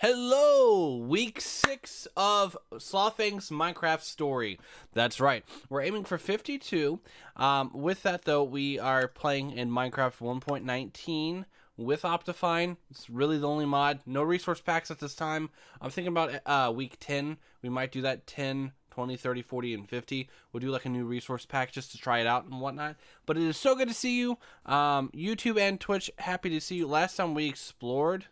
Hello! Week 6 of SlothFang's Minecraft story. That's right. We're aiming for 52. With that, though, we are playing in Minecraft 1.19 with Optifine. It's really the only mod. No resource packs at this time. I'm thinking about week 10. We might do that 10, 20, 30, 40, and 50. We'll do like a new resource pack just to try it out and whatnot. But it is so good to see you. YouTube and Twitch, happy to see you. Last time we explored...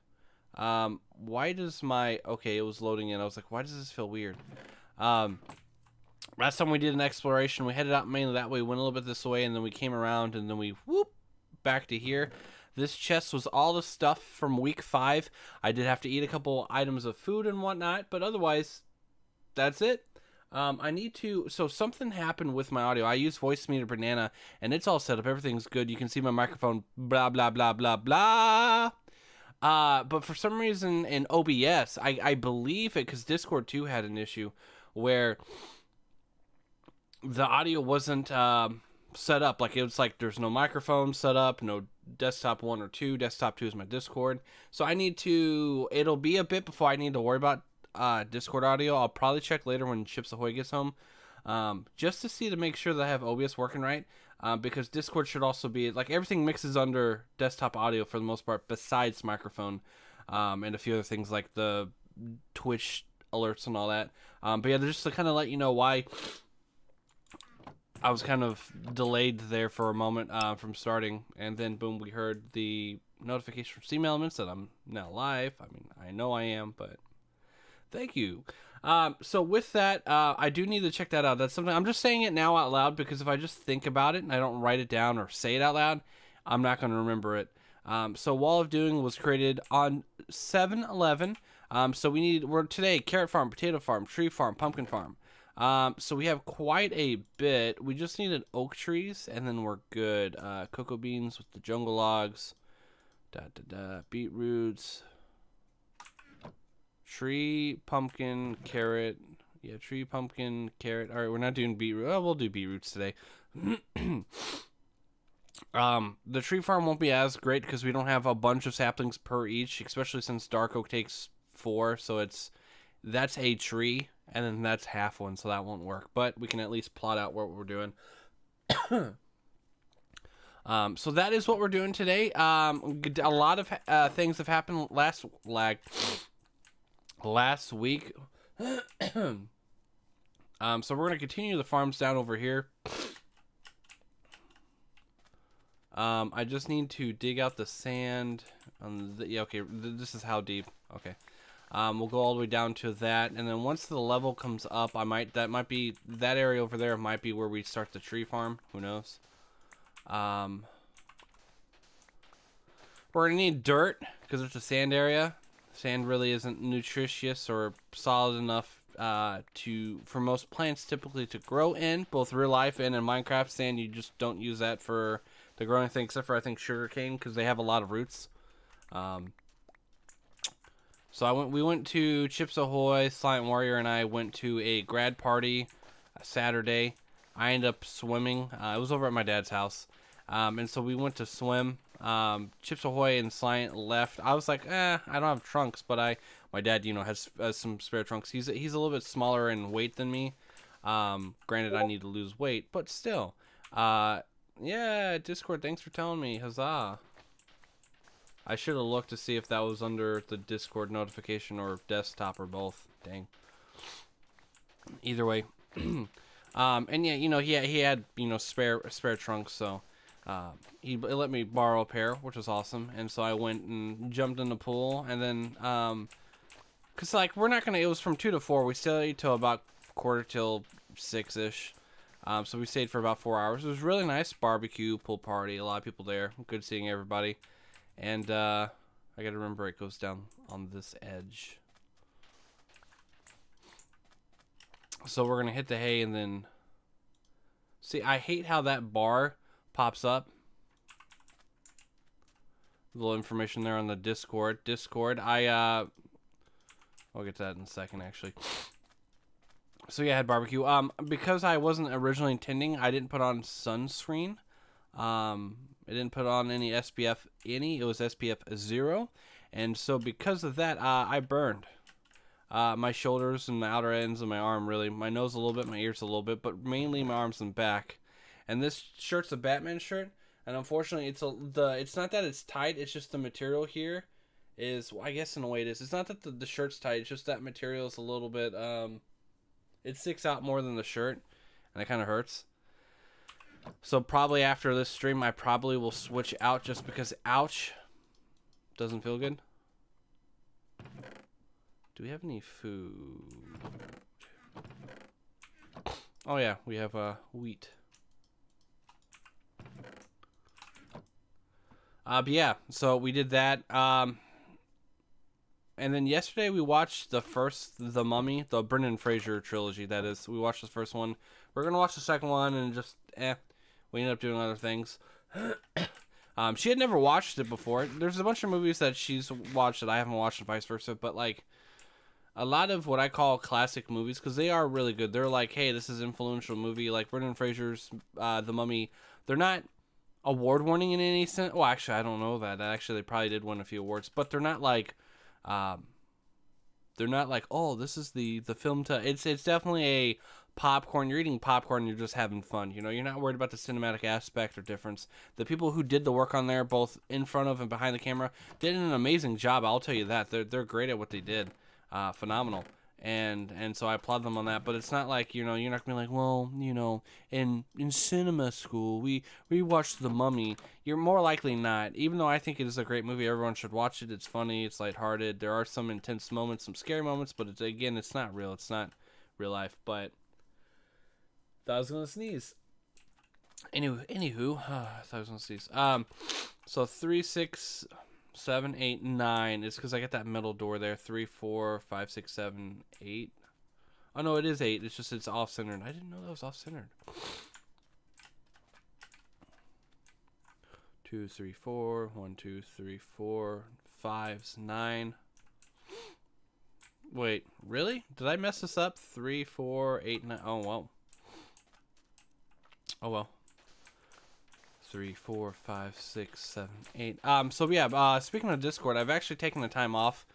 why does my... Okay, it was loading in. I was like, why does this feel weird? Last time we did an exploration, we headed out mainly that way, went a little bit this way, and then we came around, and then we, whoop, back to here. This chest was all the stuff from week 5. I did have to eat a couple items of food and whatnot, but otherwise, that's it. I need to... So something happened with my audio. I use Voice Meter Banana, and it's all set up. Everything's good. You can see my microphone, blah, blah, blah, blah, blah. But for some reason in OBS, I believe it because Discord too had an issue where the audio wasn't set up. Like, it was like there's no microphone set up, no desktop 1 or 2. Desktop 2 is my Discord. So I need to... It'll be a bit before I need to worry about Discord audio. I'll probably check later when Chips Ahoy gets home. Just to see to make sure that I have OBS working right. Because Discord should also be, like, everything mixes under desktop audio for the most part, besides microphone, and a few other things like the Twitch alerts and all that. But yeah, just to kind of let you know why I was kind of delayed there for a moment from starting, and then boom, we heard the notification from Steam Elements that I'm now live. I mean, I know I am, but thank you. So with that, I do need to check that out. That's something I'm just saying it now out loud because if I just think about it and I don't write it down or say it out loud, I'm not going to remember it. So Wall of Doing was created on 7/11. So we're today carrot farm, potato farm, tree farm, pumpkin farm. So we have quite a bit. We just needed oak trees and then we're good. Cocoa beans with the jungle logs, beetroots. Tree, pumpkin, carrot. Yeah, tree, pumpkin, carrot. All right, we're not doing beetroot. Oh, we'll do beetroots today. The tree farm won't be as great because we don't have a bunch of saplings per each, especially since dark oak takes 4. So that's a tree, and then that's half one, so that won't work. But we can at least plot out what we're doing. So that is what we're doing today. A lot of things have happened last week. So we're gonna continue the farms down over here. I just need to dig out the sand. Yeah, okay. This is how deep. Okay. We'll go all the way down to that, and then once the level comes up, that area over there might be where we start the tree farm. Who knows? We're gonna need dirt because it's a sand area. Sand really isn't nutritious or solid enough for most plants typically to grow in, both real life and in Minecraft. Sand, you just don't use that for the growing thing, except for I think sugarcane because they have a lot of roots. So we went to Chips Ahoy, Silent Warrior, and I went to a grad party Saturday. I ended up swimming. It was over at my dad's house, and so we went to swim. Chips Ahoy and Silent left. I was like, I don't have trunks, but my dad, has some spare trunks. He's a little bit smaller in weight than me. Granted, I need to lose weight, but still. Yeah, Discord, thanks for telling me. Huzzah. I should have looked to see if that was under the Discord notification or desktop or both. Dang. Either way. And yeah, he had, spare trunks, so... he let me borrow a pair, which was awesome, and so I went and jumped in the pool, and then, cause like, we're not gonna, it was from 2 to 4, we stayed till about 5:45-ish, so we stayed for about 4 hours. It was really nice, barbecue, pool party, a lot of people there, good seeing everybody, and, I gotta remember it goes down on this edge. So we're gonna hit the hay, and then, see, I hate how that bar pops up. A little information there on the Discord. I'll get to that in a second, actually. So yeah, I had barbecue. Because I wasn't originally intending, I didn't put on sunscreen. I didn't put on any SPF any. It was SPF 0. And so because of that, I burned my shoulders and the outer ends of my arm, really. My nose a little bit, my ears a little bit, but mainly my arms and back. And this shirt's a Batman shirt, and unfortunately, it's not that it's tight, it's just the material here is, well, I guess in a way it is. It's not that the shirt's tight, it's just that material is a little bit, it sticks out more than the shirt, and it kind of hurts. So probably after this stream, I probably will switch out just because, ouch, doesn't feel good. Do we have any food? Oh yeah, we have wheat. But yeah, so we did that. And then yesterday we watched The Mummy, the Brendan Fraser trilogy, that is. We watched the first one. We're going to watch the second one and just, we ended up doing other things. She had never watched it before. There's a bunch of movies that she's watched that I haven't watched and vice versa, but like a lot of what I call classic movies, because they are really good. They're like, hey, this is an influential movie, like Brendan Fraser's The Mummy. They're not award-winning in any sense. Well, actually, I don't know that. Actually, they probably did win a few awards, but they're not like, oh, this is the film to. It's definitely a popcorn. You're eating popcorn. You're just having fun. You know, you're not worried about the cinematic aspect or difference. The people who did the work on there, both in front of and behind the camera, did an amazing job. I'll tell you that. They're great at what they did. Phenomenal. And so I applaud them on that, but it's not like, you're not gonna be like, well, in cinema school we watched The Mummy. You're more likely not, even though I think it is a great movie. Everyone should watch it. It's funny, it's lighthearted, there are some intense moments, some scary moments, but it's not real, it's not real life. But thought I was gonna sneeze. Anywho, I thought I was gonna sneeze. So 3, 6, 7, 8, 9. It's because I got that middle door there. 3, 4, 5, 6, 7, 8. Oh no, it is 8. It's just it's off centered. I didn't know that was off centered. 2, 3, 4. 1, 2, 3, 4. 5's 9. Wait, really? Did I mess this up? 3, 4, 8, 9. Oh well. Oh well. 3, 4, 5, 6, 7, 8. So yeah, speaking of Discord, I've actually taken the time off.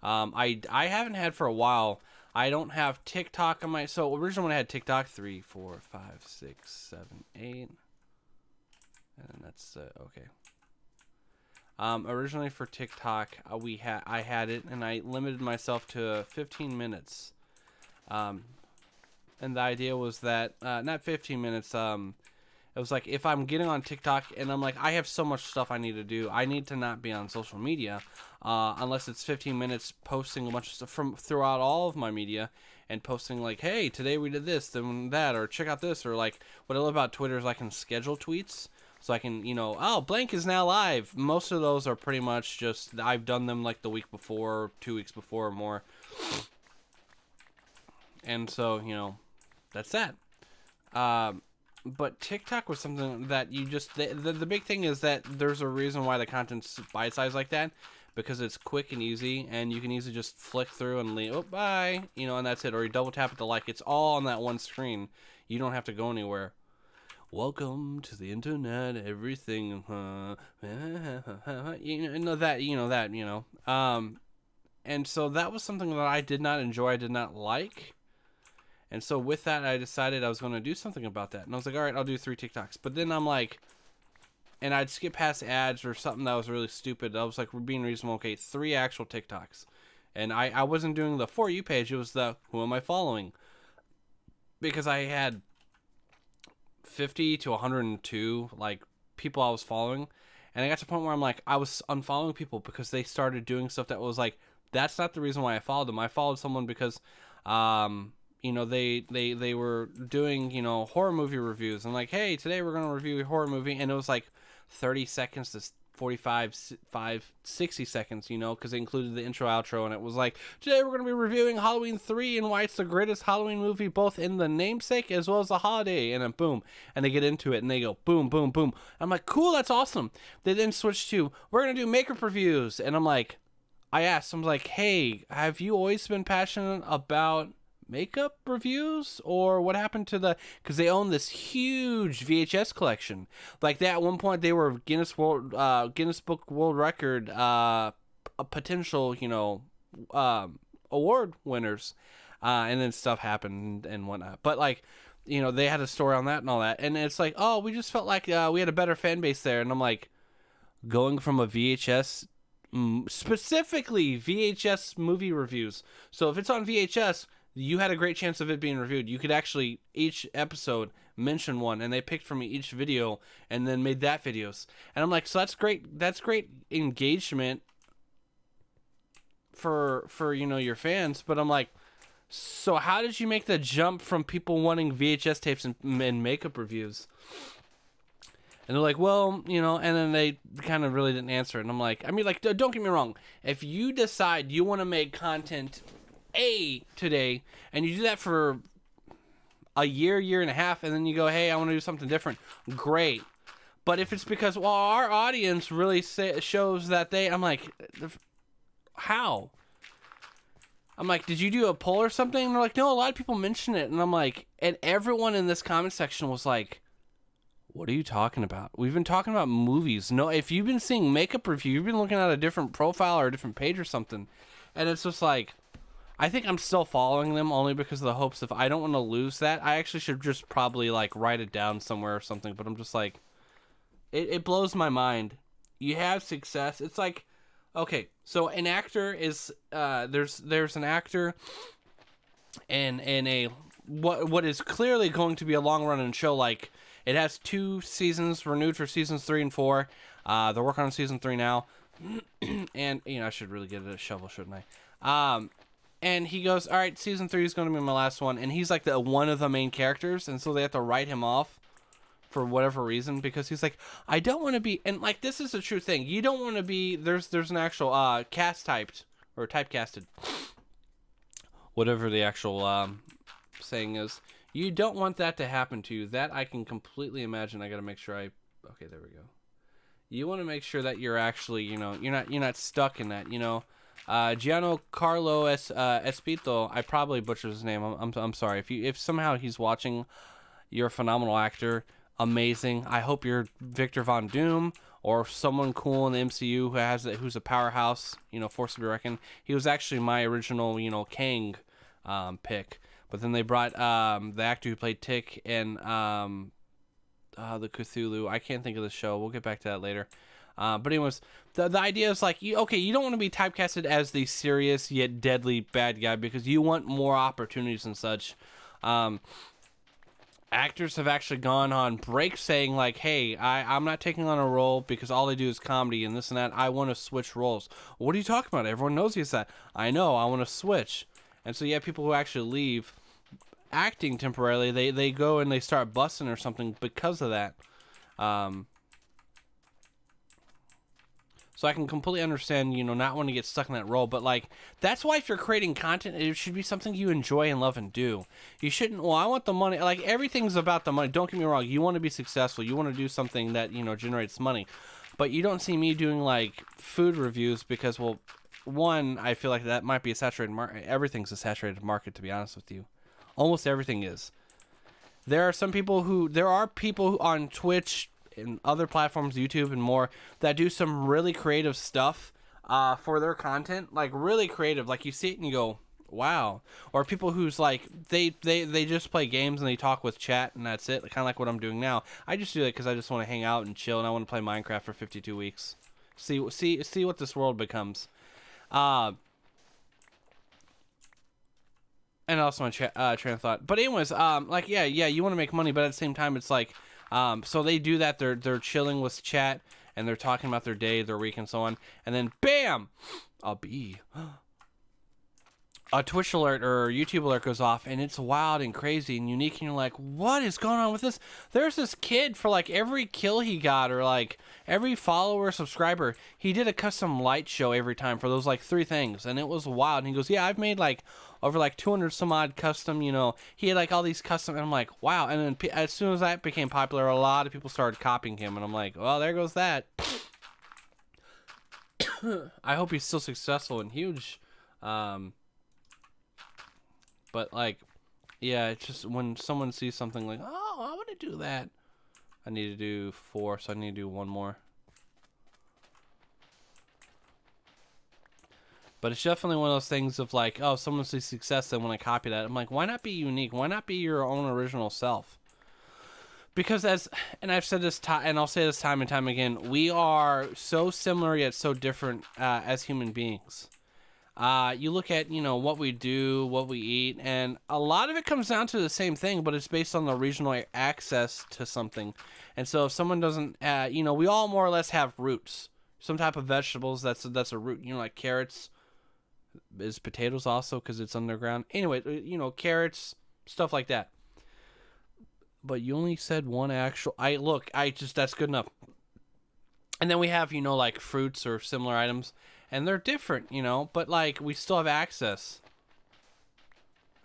I haven't had for a while. I don't have TikTok on my, so originally when I had TikTok, 3, 4, 5, 6, 7, 8. And that's okay. Originally for TikTok, I had it and I limited myself to 15 minutes. And the idea was that not 15 minutes, it was like, if I'm getting on TikTok and I'm like, I have so much stuff I need to do, I need to not be on social media unless it's 15 minutes posting a bunch of stuff from throughout all of my media and posting like, hey, today we did this, then that, or check out this, or like, what I love about Twitter is I can schedule tweets. So I can, oh, blank is now live. Most of those are pretty much just, I've done them like the week before, 2 weeks before or more. And so, that's that. But TikTok was something that you just, the big thing is that there's a reason why the content's bite-sized like that, because it's quick and easy, and you can easily just flick through and leave, oh, bye, and that's it, or you double tap it to like, it's all on that one screen. You don't have to go anywhere. Welcome to the internet, everything, and so that was something that I did not enjoy, I did not like. And so with that, I decided I was going to do something about that. And I was like, all right, I'll do 3 TikToks. But then I'm like, and I'd skip past ads or something that was really stupid. I was like, we're being reasonable. Okay, 3 actual TikToks. And I wasn't doing the For You page. It was the Who Am I Following? Because I had 50 to 102, like, people I was following. And I got to the point where I'm like, I was unfollowing people because they started doing stuff that was like, that's not the reason why I followed them. I followed someone because, they were doing, horror movie reviews, and like, hey, today we're going to review a horror movie, and it was like 30 seconds to 60 seconds, because it included the intro, outro, and it was like, today we're going to be reviewing Halloween 3 and why it's the greatest Halloween movie, both in the namesake as well as the holiday, and then boom, and they get into it, and they go, boom, boom, boom. I'm like, cool, that's awesome. They then switch to, we're going to do makeup reviews, and I'm like, I'm like, hey, have you always been passionate about makeup reviews, or what happened to because they own this huge VHS collection. Like, at one point they were Guinness Book World Record a potential, award winners, and then stuff happened and whatnot. But like, they had a story on that and all that, and it's like, oh, we just felt like we had a better fan base there, and I'm like, going from a VHS, specifically VHS movie reviews. So if it's on VHS, you had a great chance of it being reviewed. You could actually, each episode, mention one, and they picked from each video and then made that videos. And I'm like, so that's great. That's great engagement for your fans. But I'm like, so how did you make the jump from people wanting VHS tapes and makeup reviews? And they're like, well, and then they kind of really didn't answer it. And I'm like, I mean, like, don't get me wrong. If you decide you want to make content A today, and you do that for a year and a half, and then you go, hey, I want to do something different, great. But if it's because, well, our audience really shows that I'm like, how? I'm like, did you do a poll or something? And they're like, no, a lot of people mention it. And I'm like, and everyone in this comment section was like, what are you talking about? We've been talking about movies. No, if you've been seeing makeup review, you've been looking at a different profile or a different page or something. And it's just like, I think I'm still following them only because of the hopes if I don't want to lose that. I actually should just probably like write it down somewhere or something. But I'm just like, it blows my mind. You have success. It's like, okay, so an actor is, there's an actor in a, what is clearly going to be a long running show. Like, it has 2 seasons renewed for seasons 3 and 4. They're working on season 3 now. And, I should really get a shovel, shouldn't I? And he goes, all right, season 3 is going to be my last one. And he's like one of the main characters. And so they have to write him off for whatever reason. Because he's like, I don't want to be, and like, this is a true thing. You don't want to be, there's an actual cast typed or typecasted. Whatever the actual saying is. You don't want that to happen to you. That I can completely imagine. I got to make sure okay, there we go. You want to make sure that you're actually, you're not stuck in that, Giancarlo Espito, I probably butchered his name. I'm sorry. If somehow he's watching, you're a phenomenal actor. Amazing. I hope you're Victor Von Doom or someone cool in the MCU who's a powerhouse, force to be reckoned. He was actually my original, Kang pick. But then they brought the actor who played Tick in the Cthulhu. I can't think of the show. We'll get back to that later. But anyways, the idea is like, you don't want to be typecasted as the serious yet deadly bad guy because you want more opportunities and such. Actors have actually gone on break saying like, hey, I'm not taking on a role because all I do is comedy and this and that. I want to switch roles. What are you talking about? Everyone knows he's that. I know. I want to switch. And so you have people who actually leave acting temporarily. They go and they start busting or something because of that. So I can completely understand, not wanting to get stuck in that role. But, like, that's why if you're creating content, it should be something you enjoy and love and do. You shouldn't, well, I want the money. Like, everything's about the money. Don't get me wrong. You want to be successful. You want to do something that, generates money. But you don't see me doing, like, food reviews because, well, one, I feel like that might be a saturated market. Everything's a saturated market, to be honest with you. Almost everything is. There are people who on Twitch and other platforms, YouTube and more, that do some really creative stuff for their content. Like, really creative. Like, you see it and you go, wow. Or people who's like, they just play games and they talk with chat and that's it. Kind of like what I'm doing now. I just do that because I just want to hang out and chill and I want to play Minecraft for 52 weeks. See what this world becomes. And also my train of thought. But anyways, you want to make money, but at the same time, it's like, so they do that. They're chilling with chat and they're talking about their day, their week, and so on. And then, bam, a Twitch alert or YouTube alert goes off, and it's wild and crazy and unique. And you're like, what is going on with this? There's this kid, for like every kill he got or like every follower, subscriber, he did a custom light show every time for those like 3 things, and it was wild. And he goes, yeah, I've made like over like 200 some odd custom, he had like all these custom, and I'm like, wow. And then as soon as that became popular, a lot of people started copying him, and I'm like, well, there goes that. I hope he's still successful and huge. But like, yeah, it's just when someone sees something like, oh, I want to do that. I need to do 4, so I need to do 1 more. But it's definitely one of those things of like, oh, someone sees success, they want to copy that. I'm like, why not be unique? Why not be your own original self? Because and I've said this and I'll say this time and time again, we are so similar yet so different as human beings. You look at, what we do, what we eat, and a lot of it comes down to the same thing, but it's based on the regional access to something. And so if someone doesn't, we all more or less have roots. Some type of vegetables, that's a root. Like carrots. Is potatoes also because it's underground? Anyway, carrots, stuff like that. But you only said one actual. That's good enough. And then we have, like fruits or similar items, and they're different, but like we still have access.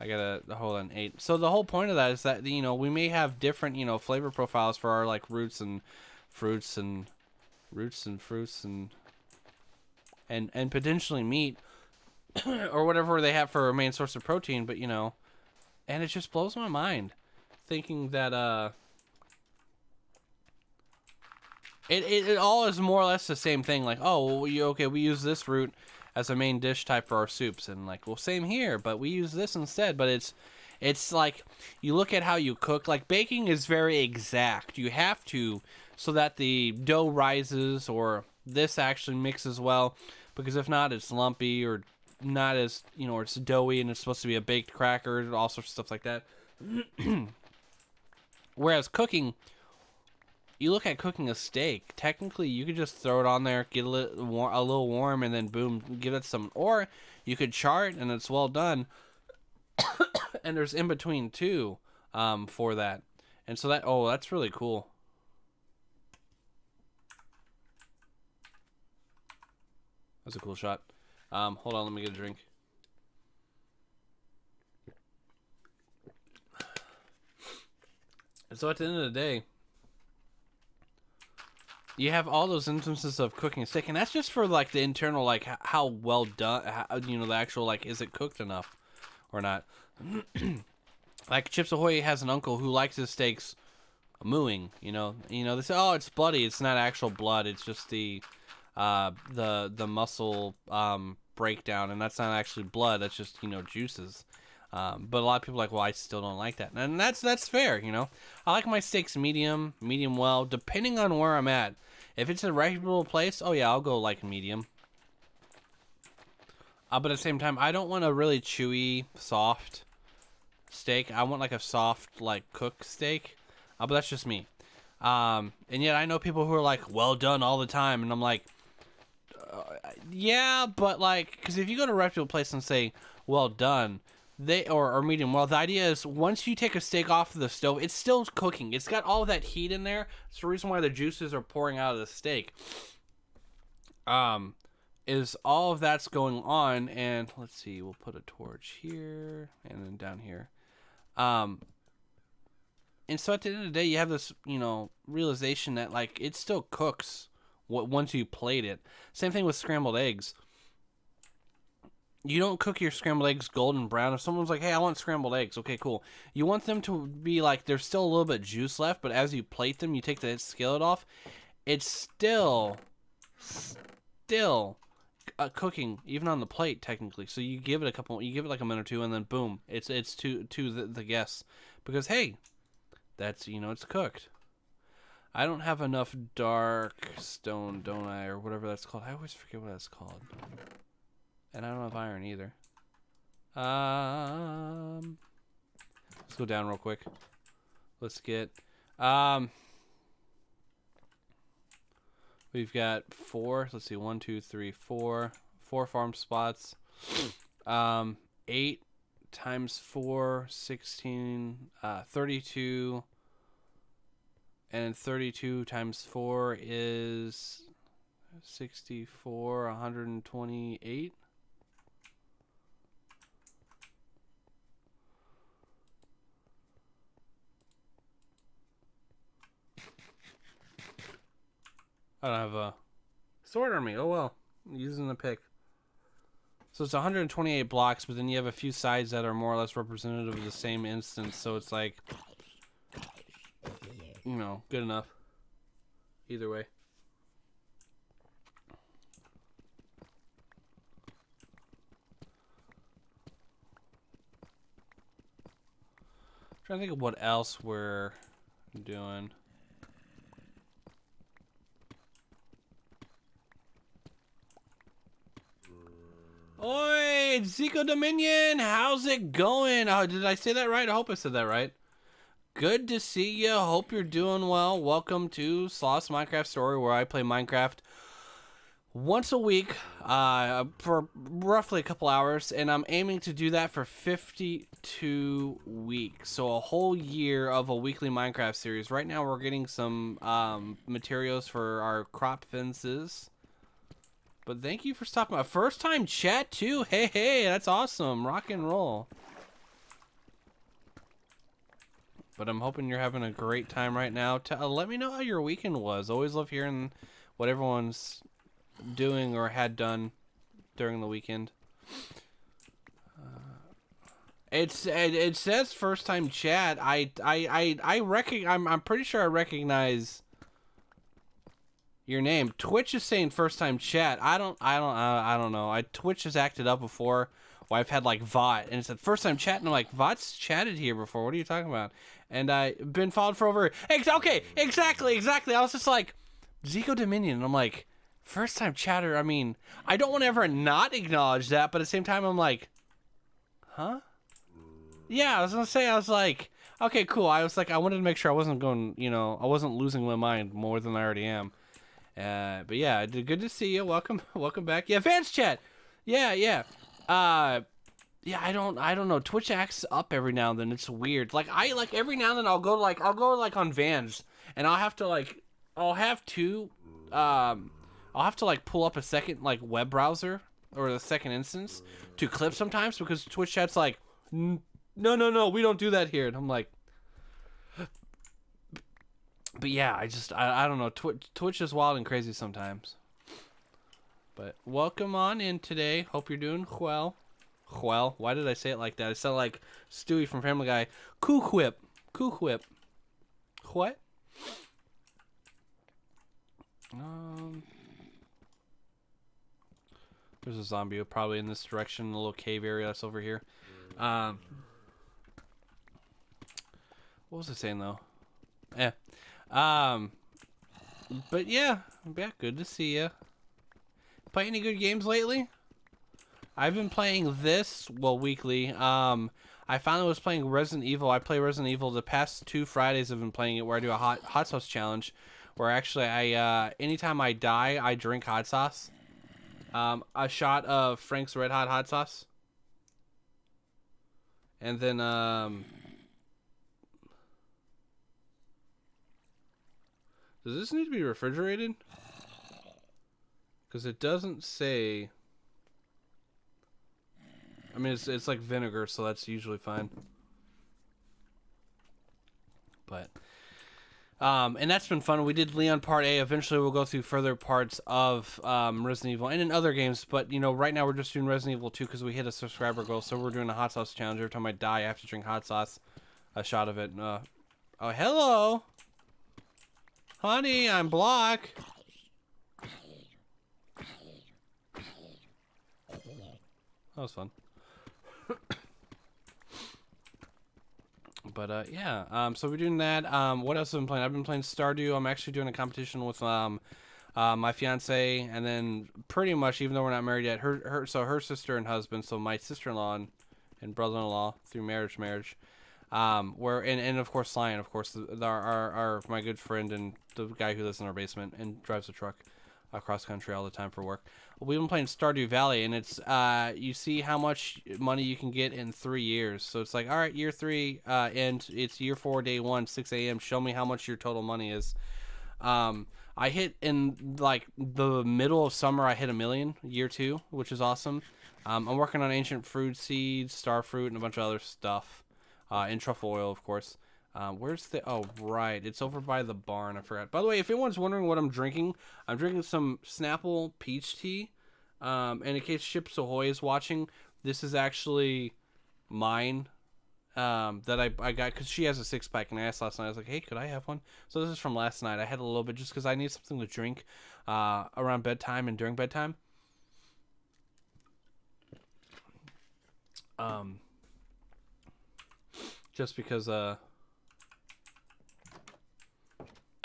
I gotta hold on 8. So the whole point of that is that we may have different flavor profiles for our like roots and fruits and fruits and potentially meat or whatever they have for a main source of protein. But and it just blows my mind thinking that it all is more or less the same thing. Like, oh, well, we use this root as a main dish type for our soups, and like, well, same here, but we use this instead. But it's like you look at how you cook. Like baking is very exact. You have to, so that the dough rises or this actually mixes well, because if not, it's lumpy or not as or it's doughy and it's supposed to be a baked cracker, all sorts of stuff like that. Whereas cooking, you look at cooking a steak, technically you could just throw it on there, get a little warm, and then boom, give it some. Or you could char it and it's well done. And there's in between too, for that. And so that's really cool. That's a cool shot. Hold on, let me get a drink. And so at the end of the day, you have all those instances of cooking a steak, and that's just for like the internal, like how well done, the actual, like, is it cooked enough or not? Like Chips Ahoy has an uncle who likes his steaks mooing. They say, oh, it's bloody. It's not actual blood. It's just the muscle breakdown, and that's not actually blood. That's just juices. But a lot of people are like, well, I still don't like that, and that's fair. I like my steaks medium well, depending on where I'm at. If it's a reputable place, oh yeah, I'll go like medium. But at the same time, I don't want a really chewy, soft steak. I want like a soft, like cooked steak. But that's just me. And yet I know people who are like, well done all the time, and I'm like, yeah, but like, because if you go to a reputable place and say well done, or medium well, the idea is once you take a steak off of the stove, it's still cooking. It's got all that heat in there. It's the reason why the juices are pouring out of the steak. Is all of that's going on, and let's see, we'll put a torch here and then down here. And so at the end of the day, you have this, realization that like it still cooks once you plate it. Same thing with scrambled eggs. You don't cook your scrambled eggs golden brown. If someone's like, hey, I want scrambled eggs. Okay, cool. You want them to be like, there's still a little bit of juice left, but as you plate them, you take the skillet off. It's still cooking, even on the plate, technically. So you give it like a minute or two, and then boom, it's to the guests. Because, hey, that's, it's cooked. I don't have enough dark stone, don't I? Or whatever that's called. I always forget what that's called. And I don't have iron either. Let's go down real quick. Let's get... we've got 4. Let's see. 1, 2, 3, 4. 4 farm spots. 8 times 4, 16, 32. And 32 times 4 is 64, 128. I don't have a sword on me. Oh well. I'm using the pick. So it's 128 blocks, but then you have a few sides that are more or less representative of the same instance. So it's like, good enough. Either way. trying to think of what else we're doing. Oi, it's Zico Dominion. How's it going? Oh, did I say that right? I hope I said that right. Good to see you. Hope you're doing well. Welcome to Sloth's Minecraft Story, where I play Minecraft once a week for roughly a couple hours, and I'm aiming to do that for 52 weeks, so a whole year of a weekly Minecraft series. Right now we're getting some materials for our crop fences, but thank you for stopping by. First time chat too. Hey, that's awesome. Rock and roll. But I'm hoping you're having a great time right now. Let me know how your weekend was. Always love hearing what everyone's doing or had done during the weekend. It says first time chat. I'm pretty sure I recognize your name. Twitch is saying first time chat. I don't know. Twitch has acted up before. Well, I've had like VOT and it said first time chat, and I'm like, VOT's chatted here before. What are you talking about? And I've been followed for over. Okay, exactly. I was just like, Zico Dominion, and I'm like, first time chatter. I mean, I don't want to ever not acknowledge that, but at the same time, I'm like, huh? Yeah, I was gonna say, I was like, okay, cool. I was like, I wanted to make sure I wasn't going, I wasn't losing my mind more than I already am. But yeah, good to see you. Welcome back. Yeah, fans chat. Yeah. Yeah, I don't know. Twitch acts up every now and then. It's weird. Like every now and then I'll go on Vans, and I'll have to pull up a second web browser or the second instance to clip sometimes, because Twitch chat's like, no, we don't do that here, and I'm like, but yeah, I don't know. Twitch is wild and crazy sometimes. But welcome on in today. Hope you're doing well. Well, why did I say it like that? I sound like Stewie from Family Guy. Cool-whip. What? There's a zombie probably in this direction, a little cave area that's over here. What was I saying though? But yeah, good to see you. Play any good games lately? I've been playing this, weekly. I finally was playing Resident Evil. I play Resident Evil the past 2 Fridays. I've been playing it, where I do a hot sauce challenge, where actually anytime I die, I drink hot sauce. A shot of Frank's Red Hot sauce. And then, does this need to be refrigerated? Because it doesn't say. I mean, it's like vinegar, so that's usually fine. But, and that's been fun. We did Leon Part A. Eventually, we'll go through further parts of Resident Evil and in other games. But, right now we're just doing Resident Evil 2 because we hit a subscriber goal. So we're doing a hot sauce challenge. Every time I die, I have to drink hot sauce. A shot of it. Oh, hello. Honey, I'm Block. That was fun. But yeah, so we're doing that. What else have I been playing? I've been playing Stardew. I'm actually doing a competition with my fiance, and then pretty much, even though we're not married yet, her sister and husband, so my sister-in-law and brother-in-law through marriage, where and of course Lion, of course, our my good friend and the guy who lives in our basement and drives a truck across country all the time for work. We've been playing Stardew Valley, and it's you see how much money you can get in 3 years. So it's like, all right, year 3, and it's year 4, day 1, 6 a.m. Show me how much your total money is. I hit in like the middle of summer. I hit $1 million, year 2, which is awesome. I'm working on ancient fruit seeds, star fruit, and a bunch of other stuff, and truffle oil, of course. Where's the... Oh, right. It's over by the barn. I forgot. By the way, if anyone's wondering what I'm drinking some Snapple peach tea. And in case Chips Ahoy is watching, this is actually mine, that I got because she has a 6-pack, and I asked last night, I was like, hey, could I have one? So this is from last night. I had a little bit just because I need something to drink around bedtime and during bedtime. just because I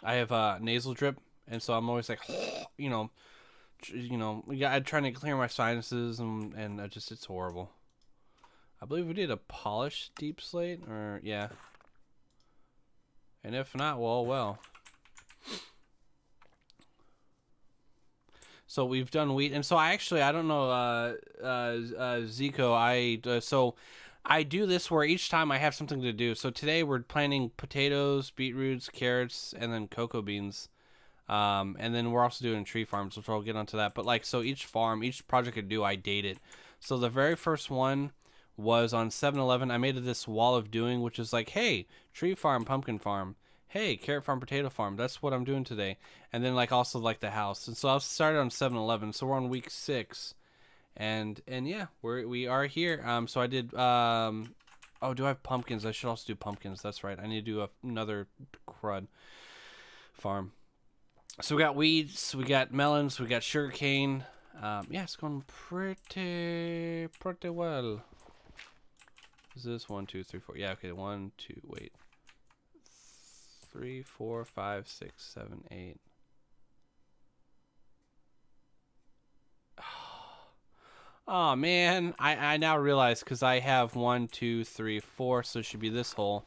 have nasal drip, and so I'm always like, I'm trying to clear my sinuses, and it's horrible. I believe we did a polished deep slate, or yeah. And if not, well. So we've done wheat, and so I don't know, Zico. So I do this where each time I have something to do. So today we're planting potatoes, beetroots, carrots, and then cocoa beans. And then we're also doing tree farms, which I'll get onto that. But like, so each project I do, I date it. So the very first one was on 7-Eleven. I made this wall of doing, which is like, hey, tree farm, pumpkin farm. Hey, carrot farm, potato farm. That's what I'm doing today. And then like also like the house. And so I started on 7-Eleven. So we're on week 6. And yeah, we are here. So I did, oh, do I have pumpkins? I should also do pumpkins. That's right. I need to do another crud farm. So we got weeds, we got melons, we got sugarcane. Yeah, it's going pretty well. Is this 1, 2, 3, 4? Yeah, okay. 1, 2, wait. 3, 4, 5, 6, 7, 8. Oh man, I now realize because I have 1, 2, 3, 4, so it should be this hole.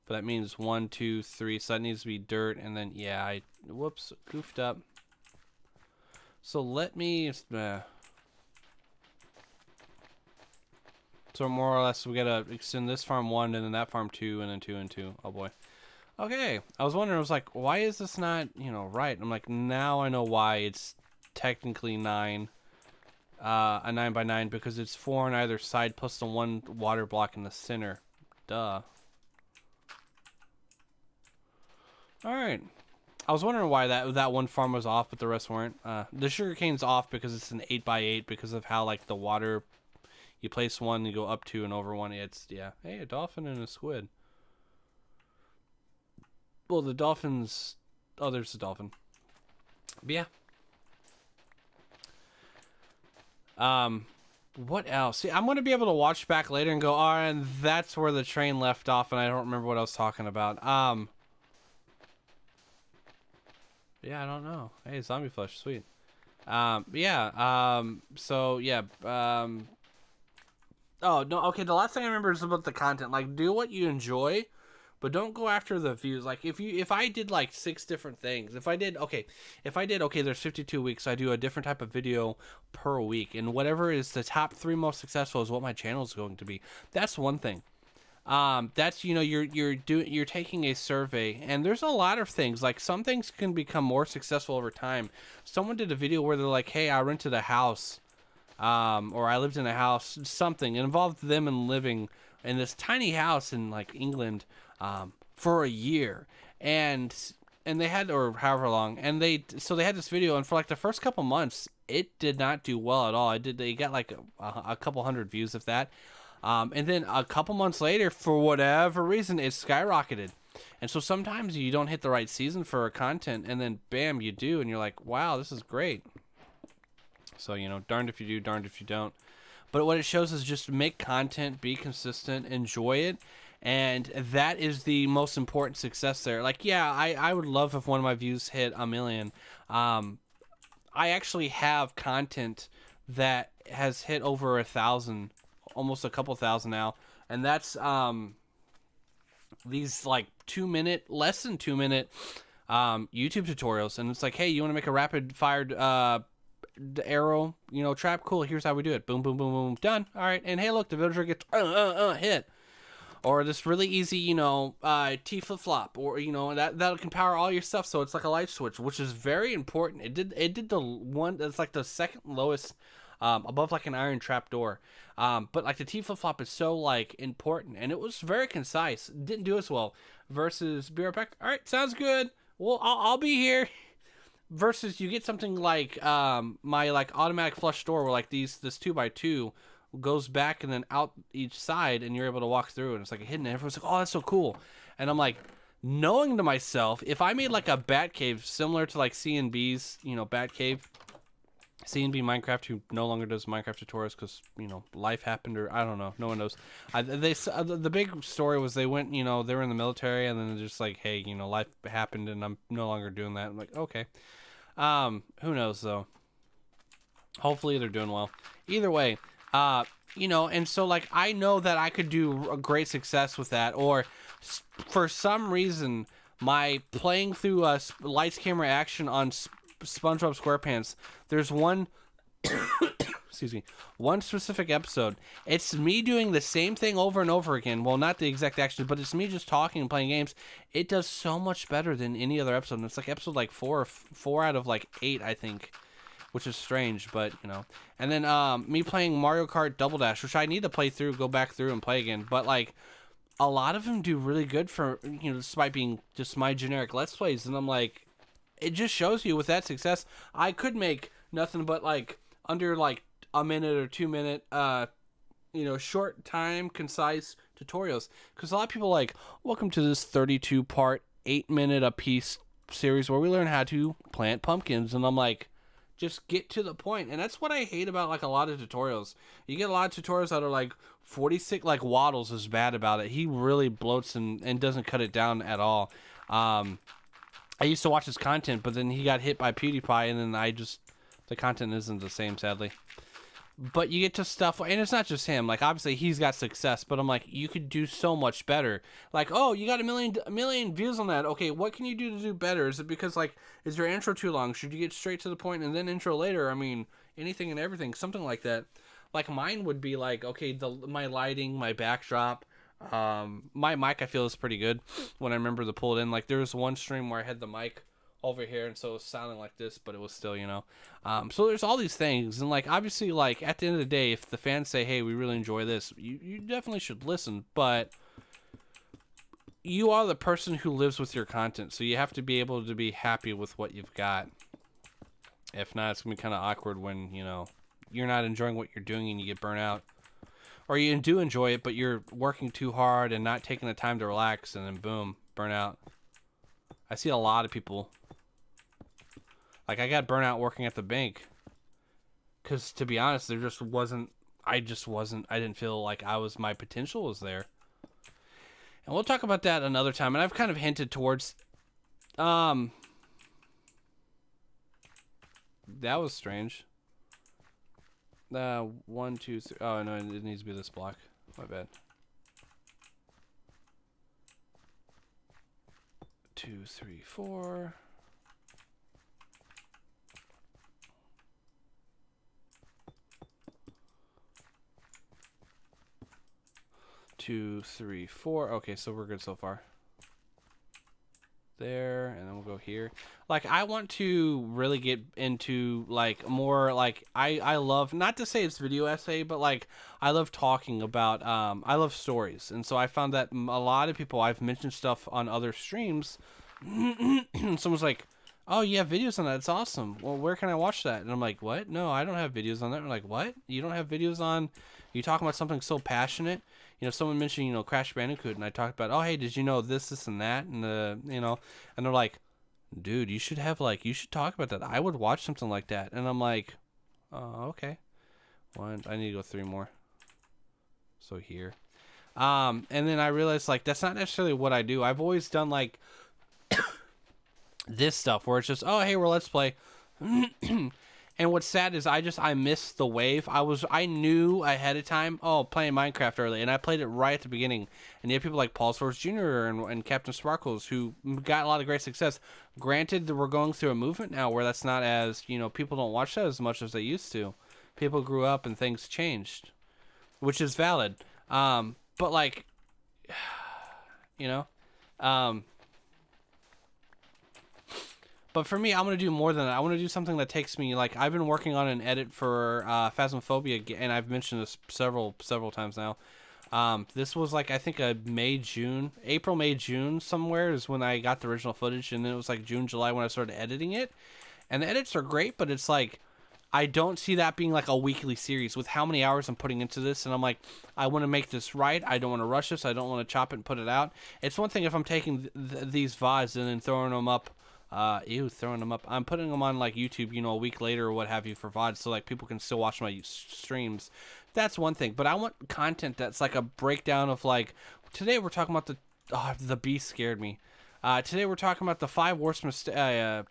But that means 1, 2, 3, so that needs to be dirt, and then yeah, whoops, goofed up. So let me. So more or less, we gotta extend this farm 1, and then that farm 2, and then 2 and 2. Oh boy. Okay, I was wondering. I was like, why is this not, right? I'm like, now I know why it's technically 9. A 9 by 9 because it's 4 on either side plus the 1 water block in the center. Duh. All right. I was wondering why that one farm was off, but the rest weren't. The sugarcane's off because it's an 8 by 8 because of how like the water. You place 1, you go up 2 and over 1. It's yeah. Hey, a dolphin and a squid. Well, the dolphins. Oh, there's a dolphin. But yeah. What else? See, I'm gonna be able to watch back later and go, oh, and that's where the train left off, and I don't remember what I was talking about. Yeah, I don't know. Hey, zombie flesh, sweet. Yeah. So yeah. Oh no. Okay. The last thing I remember is about the content. Like, do what you enjoy, but don't go after the views. Like, if I did like 6 different things, if I did, okay, there's 52 weeks, so I do a different type of video per week, and whatever is the top 3 most successful is what my channel is going to be. That's one thing. That's, you're taking a survey, and there's a lot of things, like some things can become more successful over time. Someone did a video where they're like, hey, I rented a house, or I lived in a house, something. It involved them and living in this tiny house in like England, for a year, and they had, or however long, and they had this video, and for like the first couple months, it did not do well at all. They got like a couple hundred views, if that. And then a couple months later, for whatever reason, it skyrocketed. And so sometimes you don't hit the right season for content, and then bam, you do, and you're like, wow, this is great. So, darned if you do, darned if you don't. But what it shows is just make content, be consistent, enjoy it, and that is the most important success there. Like, yeah, I would love if one of my views hit 1 million. I actually have content that has hit over 1,000, almost a couple thousand now, and that's these like 2-minute, less than 2-minute YouTube tutorials, and it's like, hey, you want to make a rapid fired arrow trap? Cool, here's how we do it. Boom, boom, boom, boom, done. All right, and hey, look, the villager gets hit. Or this really easy, T flip flop, or that can power all your stuff, so it's like a light switch, which is very important. It did the one that's like the second lowest, above like an iron trap door, but like the T flip flop is so like important, and it was very concise. It didn't do as well versus be right back. All right, sounds good. Well, I'll be here. Versus you get something like my like automatic flush door, where like this 2x2 goes back and then out each side, and you're able to walk through, and it's like a hidden. And everyone's like, oh, that's so cool. And I'm like, knowing to myself, if I made like a bat cave similar to like C&B's, bat cave, CNB Minecraft, who no longer does Minecraft tutorials because, you know, life happened, or I don't know. No one knows. The big story was they went, you know, they were in the military, and then they're just like, hey, you know, life happened, and I'm no longer doing that. I'm like, okay. Who knows, though? Hopefully they're doing well. Either way, you know, and so, like, I know that I could do a great success with that, or for some reason, my playing through lights, camera, action on SpongeBob SquarePants, there's one excuse me, one specific episode. It's me doing the same thing over and over again. Well, not the exact action, but it's me just talking and playing games. It does so much better than any other episode. And it's like episode like four out of like 8, I think, which is strange, but you know. And then me playing Mario Kart Double Dash, which I need to play through, go back through and play again. But like, a lot of them do really good for, you know, despite being just my generic Let's Plays. And I'm like, it just shows you with that success, I could make nothing but like under like a minute or 2 minute, you know, short time, concise tutorials. Because a lot of people are like, welcome to this 32-part, 8-minute a piece series where we learn how to plant pumpkins. And I'm like, just get to the point. And that's what I hate about like a lot of tutorials. You get a lot of tutorials that are like 46, like Waddles is bad about it. He really bloats and doesn't cut it down at all. I used to watch his content, but then he got hit by PewDiePie, and then the content isn't the same, sadly. But you get to stuff, and it's not just him. Like, obviously, he's got success, but I'm like, you could do so much better. Like, oh, you got a million views on that. Okay, what can you do to do better? Is it because, like, is your intro too long? Should you get straight to the point and then intro later? I mean, anything and everything, something like that. Like, mine would be like, okay, my lighting, my backdrop. My mic, I feel, is pretty good when I remember to pull it in. Like, there was one stream where I had the mic over here, and so it was sounding like this, but it was still, you know. So there's all these things, and like, obviously, like, at the end of the day, if the fans say, hey, we really enjoy this, you definitely should listen. But you are the person who lives with your content, so you have to be able to be happy with what you've got. If not, it's gonna be kind of awkward when, you know, you're not enjoying what you're doing and you get burnt out. Or you do enjoy it, but you're working too hard and not taking the time to relax, and then boom, burnout. I see a lot of people. Like, I got burnt out working at the bank. Because, to be honest, there just wasn't... I didn't feel like my potential was there. And we'll talk about that another time. And I've kind of hinted towards... That was strange. 1, 2, 3... Oh, no, it needs to be this block. My bad. 2, 3, 4... 2, 3, 4. Okay, so we're good so far. There, and then we'll go here. Like, I want to really get into like more like I love, not to say it's video essay, but like I love talking about I love stories. And so I found that a lot of people, I've mentioned stuff on other streams. Someone's like, oh, you have videos on that, it's awesome. Well, where can I watch that? And I'm like, what? No, I don't have videos on that. I'm like, what? You don't have videos on, you talking about something so passionate? You know, someone mentioned, you know, Crash Bandicoot, and I talked about, oh, hey, did you know this, and that, and you know, and they're like, dude, you should talk about that. I would watch something like that. And I'm like, oh, okay. I need to go 3 more. So here. And then I realized, like, that's not necessarily what I do. I've always done, like, this stuff where it's just, oh, hey, well, let's play. And what's sad is I missed the wave. I knew ahead of time, oh, playing Minecraft early, and I played it right at the beginning. And you have people like Paul Source Jr. and Captain Sparkles who got a lot of great success. Granted, that we're going through a movement now where that's not as, you know, people don't watch that as much as they used to. People grew up and things changed, which is valid. But like, you know, but for me, I'm going to do more than that. I want to do something that takes me, like, I've been working on an edit for Phasmophobia, and I've mentioned this several times now. This was, like, I think a April, May, June somewhere is when I got the original footage, and then it was, like, June, July when I started editing it. And the edits are great, but it's, like, I don't see that being, like, a weekly series with how many hours I'm putting into this, and I'm like, I want to make this right. I don't want to rush this. I don't want to chop it and put it out. It's one thing if I'm taking these VODs and then throwing them up Ew, throwing them up. I'm putting them on like YouTube, you know, a week later or what have you for VOD, so like people can still watch my streams. That's one thing, but I want content that's like a breakdown of like today we're talking about the beast scared me. Today we're talking about the 5 worst mistakes.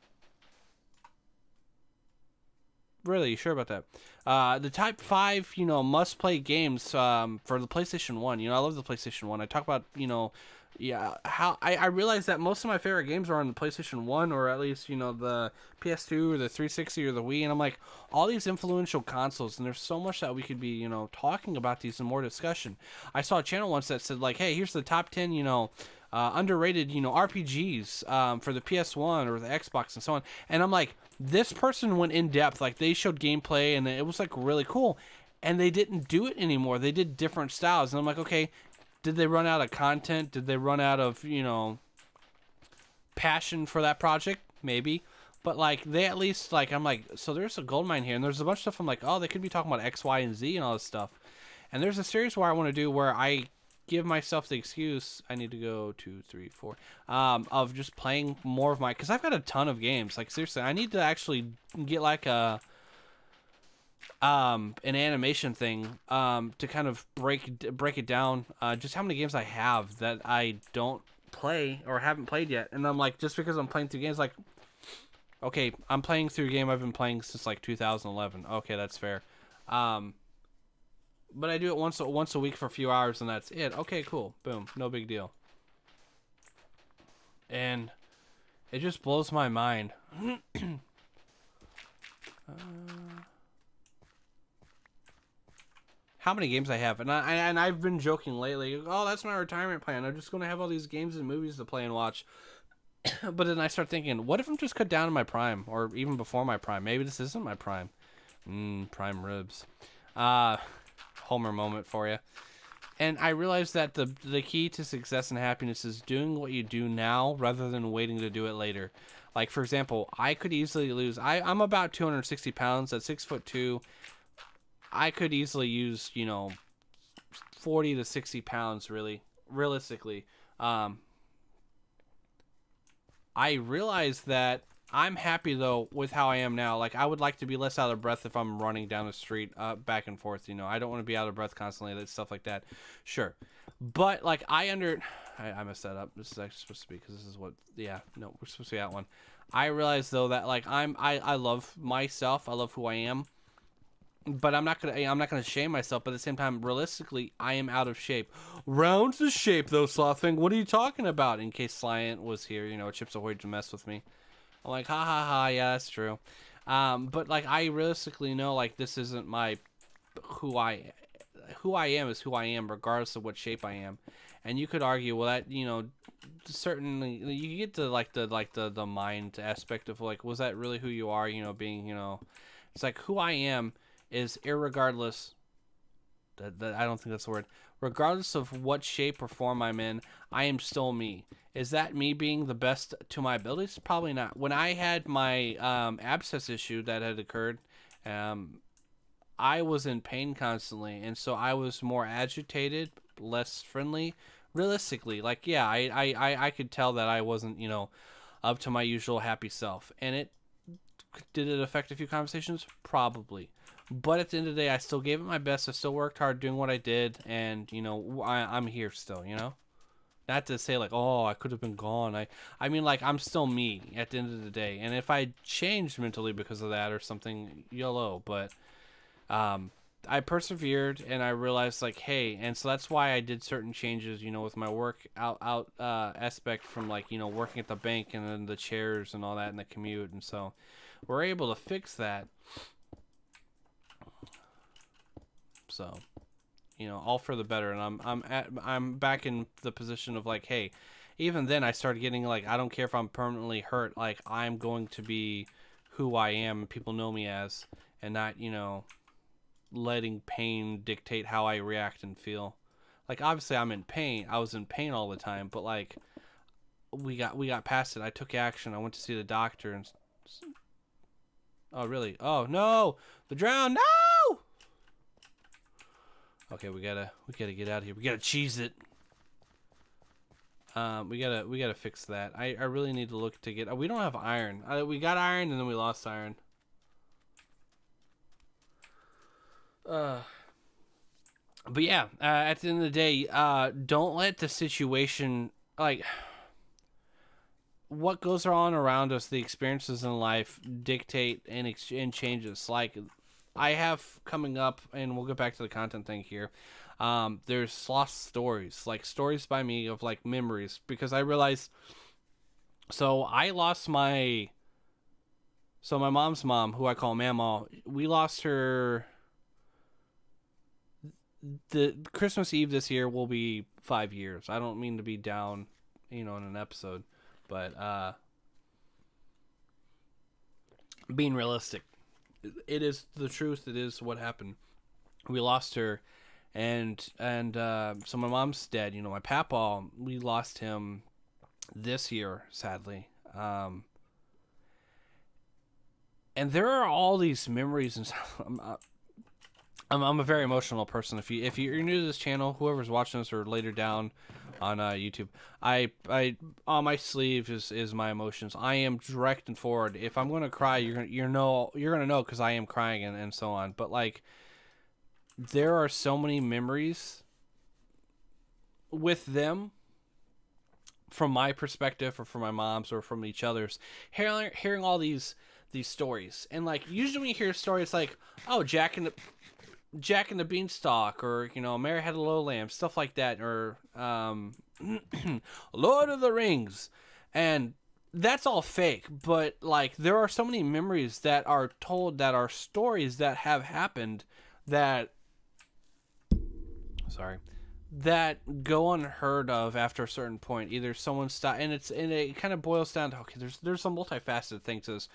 Really, you sure about that? The type 5, you know, must play games for the PlayStation 1. You know, I love the PlayStation 1. I talk about, you know, yeah, how I realize that most of my favorite games are on the PlayStation 1 or at least, you know, the PS2 or the 360 or the Wii. And I'm like, all these influential consoles, and there's so much that we could be, you know, talking about these in more discussion. I saw a channel once that said, like, hey, here's the top 10, you know, underrated, you know, RPGs for the PS1 or the Xbox and so on. And I'm like, this person went in depth, like they showed gameplay and it was like really cool. And they didn't do it anymore. They did different styles. And I'm like, okay, did they run out of content? Did they run out of, you know, passion for that project? Maybe. But like they at least like I'm like, so there's a gold mine here and there's a bunch of stuff I'm like, oh, they could be talking about X, Y, and Z and all this stuff. And there's a series where I want to do where I give myself the excuse I need to go 2, 3, 4 of just playing more of my, because I've got a ton of games. Like seriously, I need to actually get like a an animation thing to kind of break it down, just how many games I have that I don't play or haven't played yet. And I'm like, just because I'm playing through games, like, okay, I'm playing through a game I've been playing since like 2011. Okay, that's fair. But I do it once a week for a few hours, and that's it. Okay, cool. Boom. No big deal. And it just blows my mind. How many games I have. And I've been joking lately. Oh, that's my retirement plan. I'm just going to have all these games and movies to play and watch. But then I start thinking, what if I'm just cut down to my prime? Or even before my prime? Maybe this isn't my prime. Prime ribs. Homer moment for you. And I realized that the key to success and happiness is doing what you do now rather than waiting to do it later. Like, for example, I could easily lose. I'm about 260 pounds at 6'2". I could easily use, you know, 40 to 60 pounds, realistically. I realized that I'm happy, though, with how I am now. Like, I would like to be less out of breath if I'm running down the street back and forth, you know. I don't want to be out of breath constantly, stuff like that. Sure. But, like, I messed that up. This is actually supposed to be, because this is what, yeah, no, we're supposed to be at one. I realize, though, that, like, I love myself. I love who I am. But I'm not gonna shame myself. But at the same time, realistically, I am out of shape. Rounds of shape, though, SlothFang. What are you talking about? In case Slyant was here, you know, Chips Ahoy to mess with me. I'm like, ha ha ha, yeah, that's true. But like, I realistically know, like, this isn't my who I am is who I am, regardless of what shape I am. And you could argue, well, that, you know, certainly you get to like the mind aspect of like, was that really who you are? You know, being, you know, it's like who I am is irregardless. That I don't think that's the word. Regardless of what shape or form I'm in, I am still me. Is that me being the best to my abilities? Probably not. When I had my abscess issue that had occurred, I was in pain constantly, and so I was more agitated, less friendly. Realistically, like, yeah, I could tell that I wasn't, you know, up to my usual happy self. And did it affect a few conversations? Probably. But at the end of the day, I still gave it my best. I still worked hard doing what I did, and, you know, I'm here still, you know? Not to say, like, oh, I could have been gone. I mean, like, I'm still me at the end of the day. And if I changed mentally because of that or something, YOLO. But I persevered, and I realized, like, hey, and so that's why I did certain changes, you know, with my work out aspect from, like, you know, working at the bank and then the chairs and all that and the commute. And so we're able to fix that. So, you know, all for the better. And I'm back in the position of like, hey, even then I started getting like, I don't care if I'm permanently hurt, like I'm going to be who I am and people know me as, and not, you know, letting pain dictate how I react and feel. Like, obviously I'm in pain. I was in pain all the time, but like we got past it. I took action. I went to see the doctor and oh, really? Oh, no. The drown. No. Okay, we gotta get out of here. We gotta cheese it. We gotta fix that. I really need to look to get. We don't have iron. We got iron and then we lost iron. Uh, but yeah, at the end of the day, don't let the situation, like, what goes on around us, the experiences in life dictate and changes. Like, I have coming up, and we'll get back to the content thing here. There's lost stories, like stories by me of like memories, because I realized. So I lost my. So my mom's mom, who I call Mama, we lost her. The Christmas Eve this year will be 5 years. I don't mean to be down, in an episode, but being realistic, it is the truth. It is what happened. We lost her, and so my mom's dead. My papa, we lost him this year, sadly. And there are all these memories and stuff. I'm a very emotional person. If you're new to this channel, whoever's watching this or later down on YouTube, I on my sleeve is my emotions. I am direct and forward. If I'm gonna cry, you're gonna know because I am crying and so on. But like, there are so many memories with them, from my perspective or from my mom's or from each other's, hearing all these stories. And like, usually when you hear a story, it's like, oh, Jack and the Beanstalk, or Mary Had a Little Lamb, stuff like that, or Lord of the Rings, and that's all fake. But like, there are so many memories that are told, that are stories that have happened, that go unheard of after a certain point. Either someone stopped, and it kind of boils down to, okay, there's some multifaceted thing to this.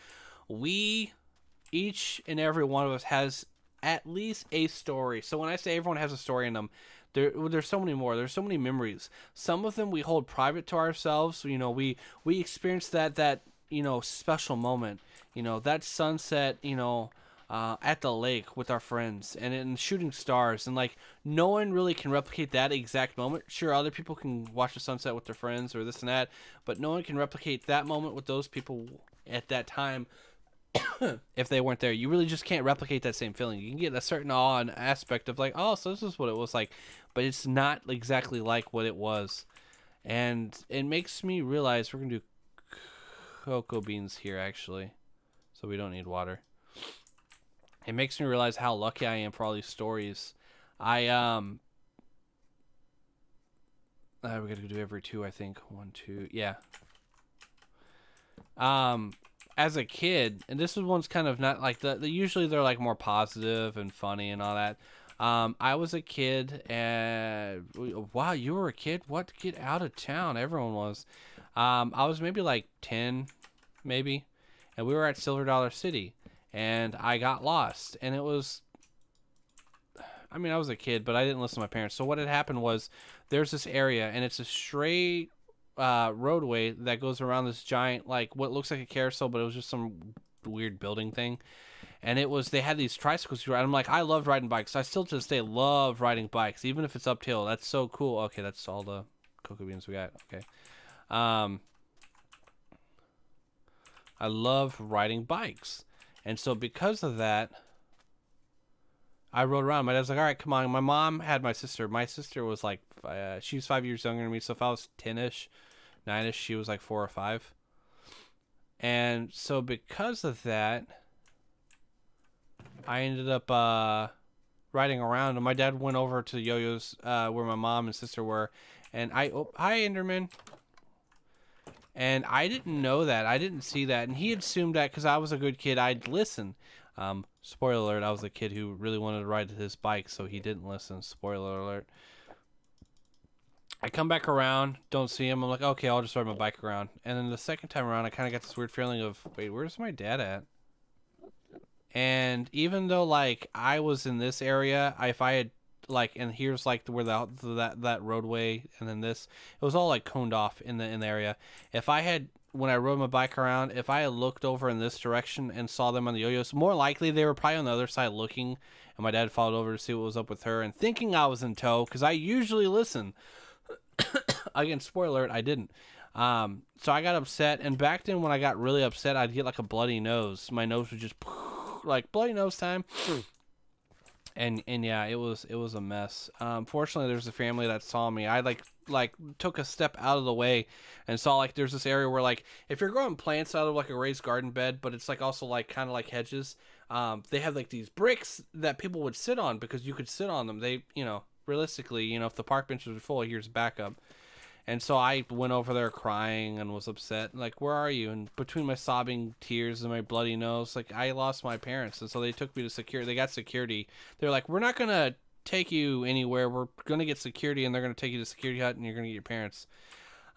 Each and every one of us has at least a story. So when I say everyone has a story in them, there's so many more. There's so many memories. Some of them we hold private to ourselves. We experienced that special moment. That sunset. At the lake with our friends and in shooting stars, and like, no one really can replicate that exact moment. Sure, other people can watch the sunset with their friends or this and that, but no one can replicate that moment with those people at that time. If they weren't there, you really just can't replicate that same feeling. You can get a certain awe and aspect of like, oh, so this is what it was like, but it's not exactly like what it was. And it makes me realize we're gonna do cocoa beans here, actually, so we don't need water. It makes me realize how lucky I am for all these stories. We gotta do every two, I think. 1, 2, yeah. As a kid, and this one's kind of not like usually they're like more positive and funny and all that. I was a kid, and wow, you were a kid? What? Get out of town. Everyone was. I was maybe like 10, maybe, and we were at Silver Dollar City. And I got lost, and it was, I was a kid, but I didn't listen to my parents. So what had happened was, there's this area, and it's a straight roadway that goes around this giant, like, what looks like a carousel, but it was just some weird building thing. And they had these tricycles to ride. I'm like, I loved riding bikes. I still to this day love riding bikes, even if it's uphill. That's so cool. Okay, that's all the cocoa beans we got. Okay. I love riding bikes. And so because of that, I rode around. My dad's like, all right, come on. My mom had my sister. My sister was like, she was 5 years younger than me. So if I was 10-ish, 9-ish, she was like 4 or 5. And so because of that, I ended up riding around. And my dad went over to Yo-Yo's where my mom and sister were. And hi, Enderman. And I didn't know that. I didn't see that. And he assumed that because I was a good kid, I'd listen. Spoiler alert, I was a kid who really wanted to ride his bike, so he didn't listen. Spoiler alert. I come back around, don't see him. I'm like, okay, I'll just ride my bike around. And then the second time around, I kind of got this weird feeling of, wait, where's my dad at? And even though, like, I was in this area, if I had, like, and here's like where that roadway, and then this, it was all like coned off in the area. If I had, when I rode my bike around, if I had looked over in this direction and saw them on the yo-yos, more likely they were probably on the other side looking, and my dad followed over to see what was up with her, and thinking I was in tow, because I usually listen. Again, spoiler alert, I didn't. So I got upset, and back then when I got really upset, I'd get like a bloody nose. My nose would just like bloody nose time. And yeah, it was a mess. Fortunately, there's a family that saw me. I like took a step out of the way and saw like there's this area where like if you're growing plants out of like a raised garden bed, but it's like also like kind of like hedges. They have like these bricks that people would sit on because you could sit on them. They realistically if the park benches are full, here's backup. And so I went over there crying and was upset. Like, where are you? And between my sobbing tears and my bloody nose, like, I lost my parents. And so they took me to security. They got security. They're like, we're not going to take you anywhere. We're going to get security, and they're going to take you to security hut, and you're going to get your parents.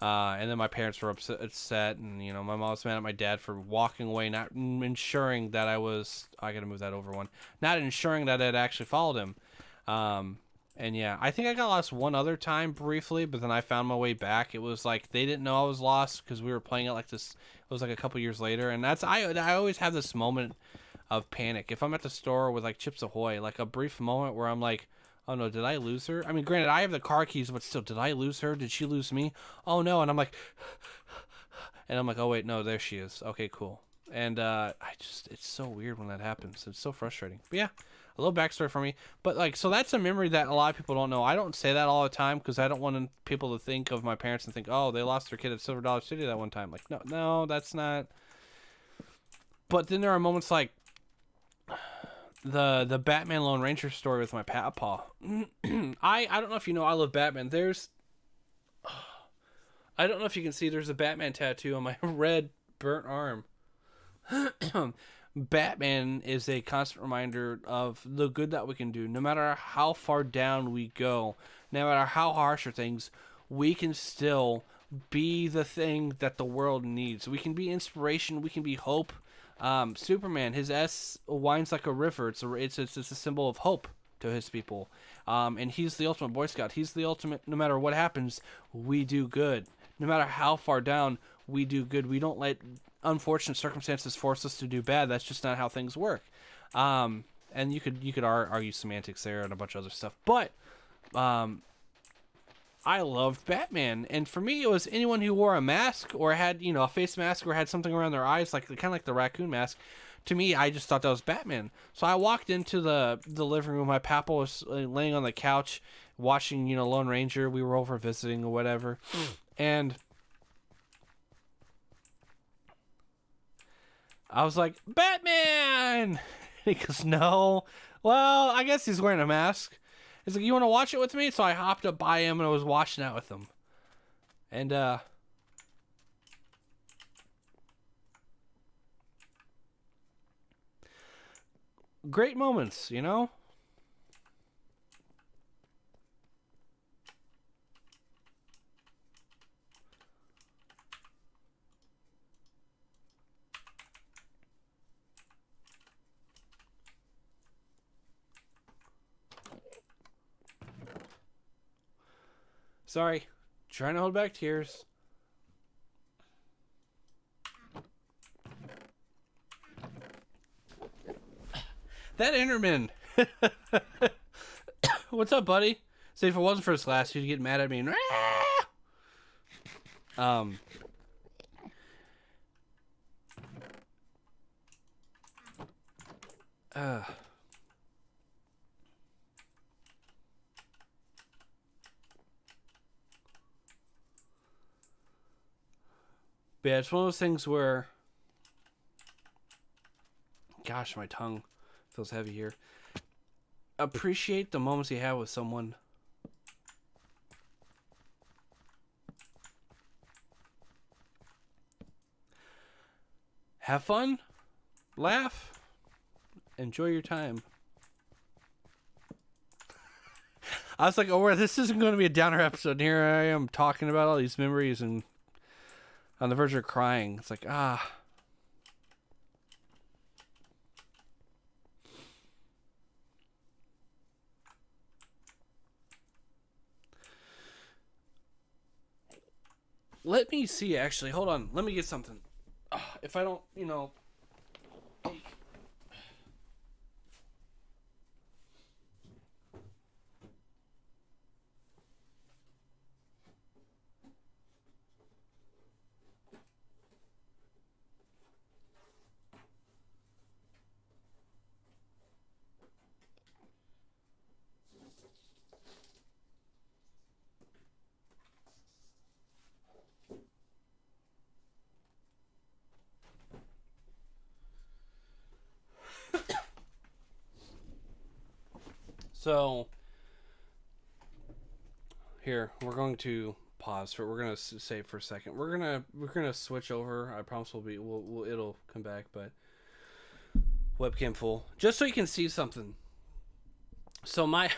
And then my parents were upset. And, my mom was mad at my dad for walking away, not ensuring that I got to move that over one. Not ensuring that I'd actually followed him. And yeah, I think I got lost one other time briefly, but then I found my way back. It was like they didn't know I was lost because we were playing it like this. It was like a couple years later, and I always have this moment of panic if I'm at the store with like Chips Ahoy, like a brief moment where I'm like, oh no, did I lose her? I mean, granted, I have the car keys, but still, did I lose her? Did she lose me? Oh no, and I'm like, oh wait, no, there she is. Okay, cool. And it's so weird when that happens. It's so frustrating. But yeah. A little backstory for me, but like, so that's a memory that a lot of people don't know. I don't say that all the time because I don't want people to think of my parents and think, oh, they lost their kid at Silver Dollar City that one time. Like, no, that's not. But then there are moments like the Batman Lone Ranger story with my papa. I don't know if you know, I love Batman. I don't know if you can see, there's a Batman tattoo on my red burnt arm. Batman is a constant reminder of the good that we can do. No matter how far down we go, no matter how harsh are things, we can still be the thing that the world needs. We can be inspiration. We can be hope. Superman, his S winds like a river. It's a symbol of hope to his people. And he's the ultimate Boy Scout. He's the ultimate. No matter what happens, we do good. No matter how far down, we do good. We don't let unfortunate circumstances force us to do bad. That's just not how things work. And you could argue semantics there and a bunch of other stuff, but I loved Batman, and for me it was anyone who wore a mask or had a face mask or had something around their eyes, like kind of like the raccoon mask. To me, I just thought that was Batman. So I walked into the living room. My papa was laying on the couch watching Lone Ranger. We were over visiting or whatever, and I was like, Batman! He goes, no. Well, I guess he's wearing a mask. He's like, you want to watch it with me? So I hopped up by him and I was watching that with him. And, great moments, Sorry. Trying to hold back tears. That Enderman. What's up, buddy? See, if it wasn't for his glass, you'd get mad at me. But yeah, it's one of those things where, gosh, my tongue feels heavy here. Appreciate the moments you have with someone. Have fun, laugh, enjoy your time. I was like, oh, this isn't going to be a downer episode. Here I am talking about all these memories and on the verge of crying. It's like, Let me see, actually. Hold on. Let me get something. If I don't, So here we're going to pause for. We're gonna save for a second. We're gonna switch over. I promise it'll come back, but webcam full, just so you can see something. So my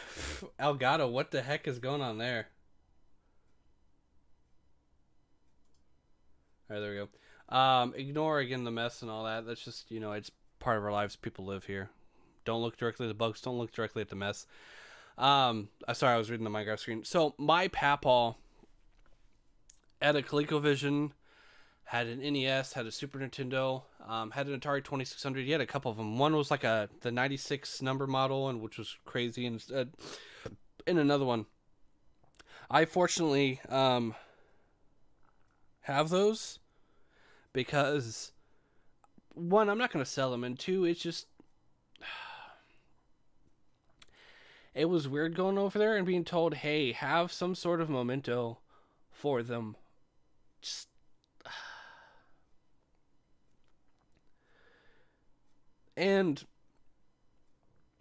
Elgato, what the heck is going on there? All right, there we go. Ignore again the mess and all that. That's just, it's part of our lives. People live here. Don't look directly at the bugs. Don't look directly at the mess. Sorry, I was reading the Minecraft screen. So my papaw had a ColecoVision, had an NES, had a Super Nintendo, had an Atari 2600. He had a couple of them. One was like the 96 number model, and which was crazy, and another one. I fortunately have those because one, I'm not going to sell them, and two, it's just it was weird going over there and being told, hey, have some sort of memento for them. Just and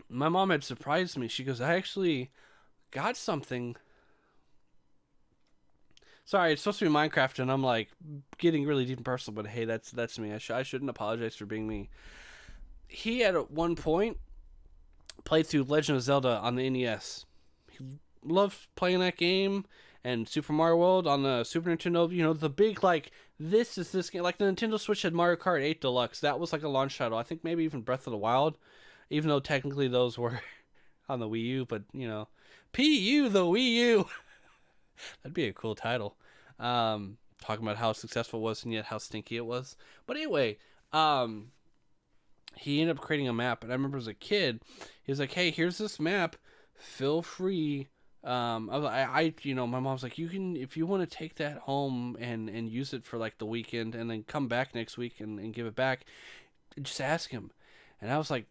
my mom had surprised me. She goes, I actually got something. Sorry, it's supposed to be Minecraft, and I'm like getting really deep and personal. But hey, that's me. I shouldn't apologize for being me. He had at one point played through Legend of Zelda on the NES. He loved playing that game, and Super Mario World on the Super Nintendo. The big this is this game. Like the Nintendo Switch had Mario Kart 8 Deluxe. That was like a launch title. I think maybe even Breath of the Wild, even though technically those were on the Wii U. But PU the Wii U. That'd be a cool title. Talking about how successful it was and yet how stinky it was. But anyway, he ended up creating a map, and I remember as a kid, he was like, "Hey, here's this map. Feel free." My mom's like, "You can, if you want to take that home and use it for like the weekend, and then come back next week and give it back, just ask him." And I was like,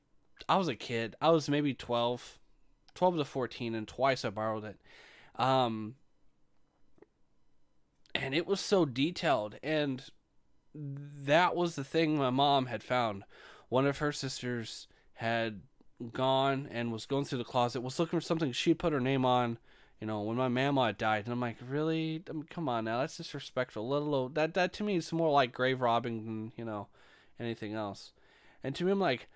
I was a kid. I was maybe 12 to 14, and twice I borrowed it. And it was so detailed, and that was the thing my mom had found. One of her sisters had gone and was going through the closet, was looking for something she put her name on, when my mama had died. And I'm like, really? I mean, come on now, that's disrespectful. That to me is more like grave robbing than, anything else. And to me, I'm like,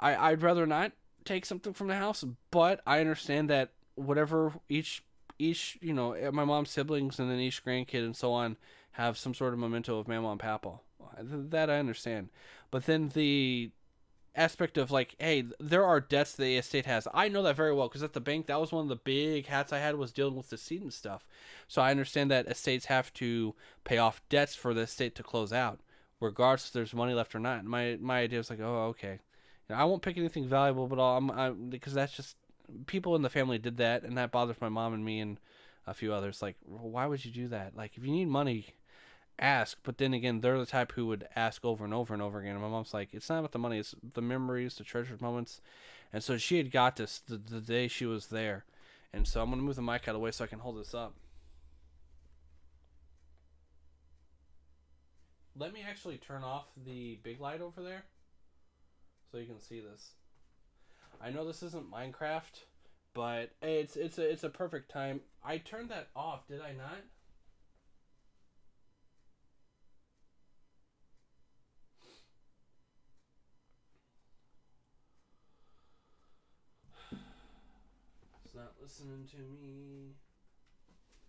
I'd rather not take something from the house, but I understand that whatever each my mom's siblings and then each grandkid and so on have some sort of memento of Mama and Papa. That I understand. But then the aspect of like, hey, there are debts the estate has. I know that very well because at the bank, that was one of the big hats I had, was dealing with decedent stuff. So I understand that estates have to pay off debts for the estate to close out, regardless if there's money left or not. And my idea was like, oh, okay. I won't pick anything valuable, but because that's just, people in the family did that, and that bothers my mom and me and a few others. Like, why would you do that? Like, if you need money, ask. But then again, they're the type who would ask over and over and over again. And my mom's like, it's not about the money, it's the memories, the treasured moments. And so she had got this the day she was there. And so I'm going to move the mic out of the way so I can hold this up. Let me actually turn off the big light over there so you can see this. I know this isn't Minecraft, but it's a perfect time. I turned that off, did I not? It's not listening to me.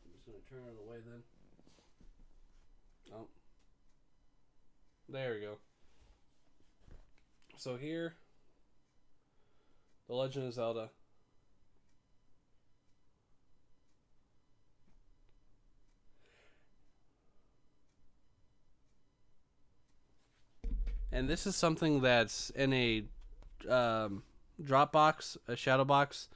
I'm just gonna turn it away then. Oh, there we go. So here, The Legend of Zelda. And this is something that's in a Dropbox, a shadow box.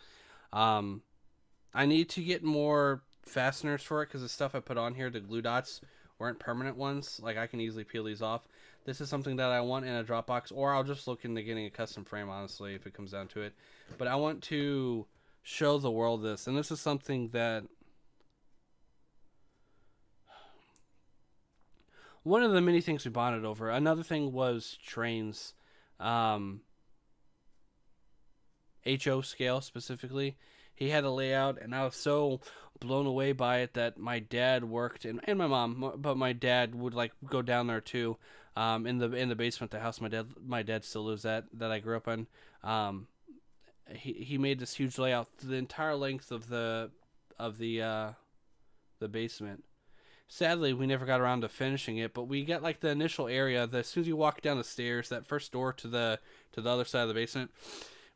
I need to get more fasteners for it because the stuff I put on here, the glue dots, weren't permanent ones. Like, I can easily peel these off. This is something that I want in a Dropbox, or I'll just look into getting a custom frame, honestly, if it comes down to it. But I want to show the world this, and this is something that one of the many things we bonded over. Another thing was trains, HO scale specifically, he had a layout, and I was so blown away by it that my dad worked and my mom, but my dad would like go down there too, in the basement of the house my dad still lives at that I grew up in. Um, he made this huge layout the entire length of the basement. Sadly, we never got around to finishing it, but we got like the initial area. As soon as you walk down the stairs, that first door to the other side of the basement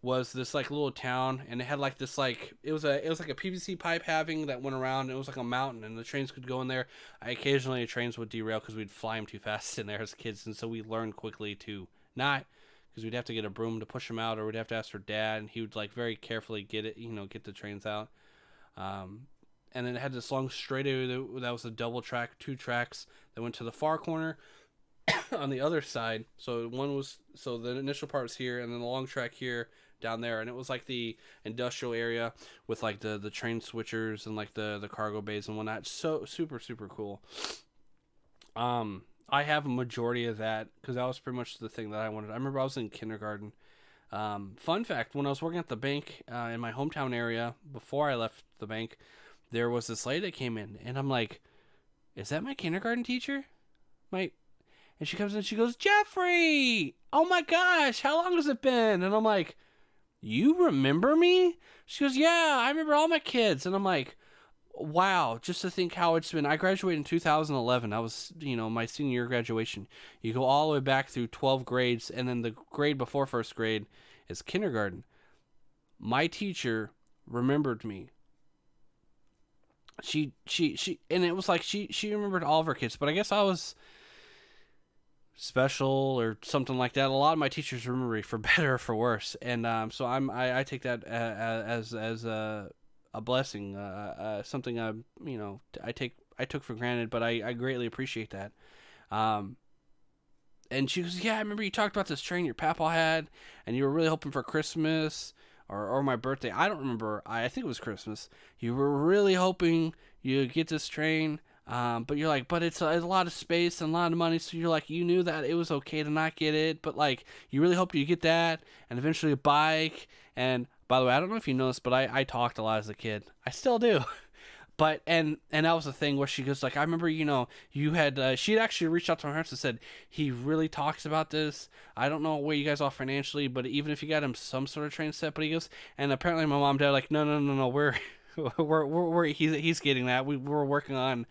was this like little town, and it had like this like it was like a PVC pipe having that went around. And it was like a mountain, and the trains could go in there. Occasionally, trains would derail because we'd fly them too fast in there as kids, and so we learned quickly to not, because we'd have to get a broom to push them out, or we'd have to ask for dad, and he would like very carefully get it, get the trains out. Um, and then it had this long straight area that was a double track, two tracks that went to the far corner on the other side. So the initial part was here, and then the long track here down there, and it was like the industrial area with like the train switchers and like the cargo bays and whatnot. So super super cool. I have a majority of that because that was pretty much the thing that I wanted. I remember I was in kindergarten. Fun fact: when I was working at the bank in my hometown area before I left the bank, there was this lady that came in, and I'm like, "Is that my kindergarten teacher?" And she comes in, she goes, "Jeffrey! Oh my gosh, how long has it been?" And I'm like, "You remember me?" She goes, "Yeah, I remember all my kids." And I'm like, wow, just to think how it's been. I graduated in 2011. That was, my senior year graduation. You go all the way back through 12 grades, and then the grade before first grade is kindergarten. My teacher remembered me. She and it was like she remembered all of her kids, but I guess I was special or something like that. A lot of my teachers remember me for better or for worse, and so I take that as a blessing, something I took for granted, but I greatly appreciate that. And she goes, "Yeah, I remember you talked about this train your papa had, and you were really hoping for Christmas or my birthday. I don't remember. I think it was Christmas. You were really hoping you'd get this train." But you're like, but it's a lot of space and a lot of money, so you're like, you knew that it was okay to not get it, but like, you really hoped you get that, and eventually a bike. And by the way, I don't know if you noticed, but I talked a lot as a kid. I still do. But and that was the thing where she goes like, I remember, you had she'd actually reached out to my parents and said, he really talks about this. I don't know where you guys are financially, but even if you got him some sort of train set, but he goes, and apparently my mom and dad are like, no, he's getting that. We're working on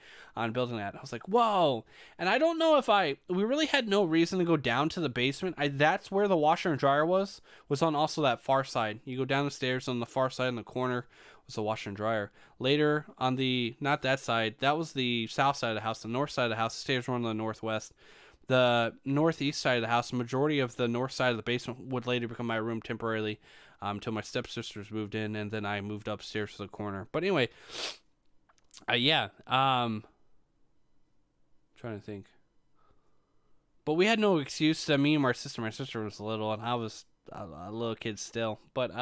building that. I was like, whoa. And I don't know if we really had no reason to go down to the basement. That's where the washer and dryer was on also that far side. You go down the stairs, on the far side in the corner was the washer and dryer. Later on not that side, that was the south side of the house. The north side of the house, the stairs were on the northwest. The northeast side of the house, the majority of the north side of the basement would later become my room temporarily, until my stepsisters moved in, and then I moved upstairs to the corner. But anyway, trying to think. But we had no excuse. Me and my sister was little, and I was a little kid still. But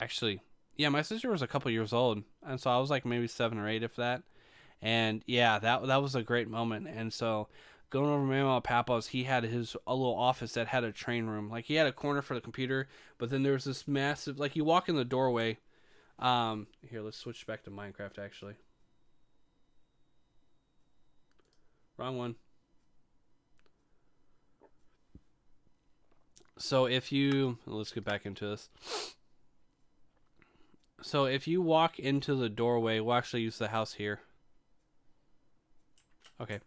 actually, yeah, my sister was a couple years old, and so I was like maybe 7 or 8, if that. And yeah, that was a great moment. And so going over to my mom and papa's, he had a little office that had a train room. Like, he had a corner for the computer, but then there was this massive, like, you walk in the doorway. Here, let's switch back to Minecraft, actually. Wrong one. So let's get back into this. So if you walk into the doorway, we'll actually use the house here. Okay.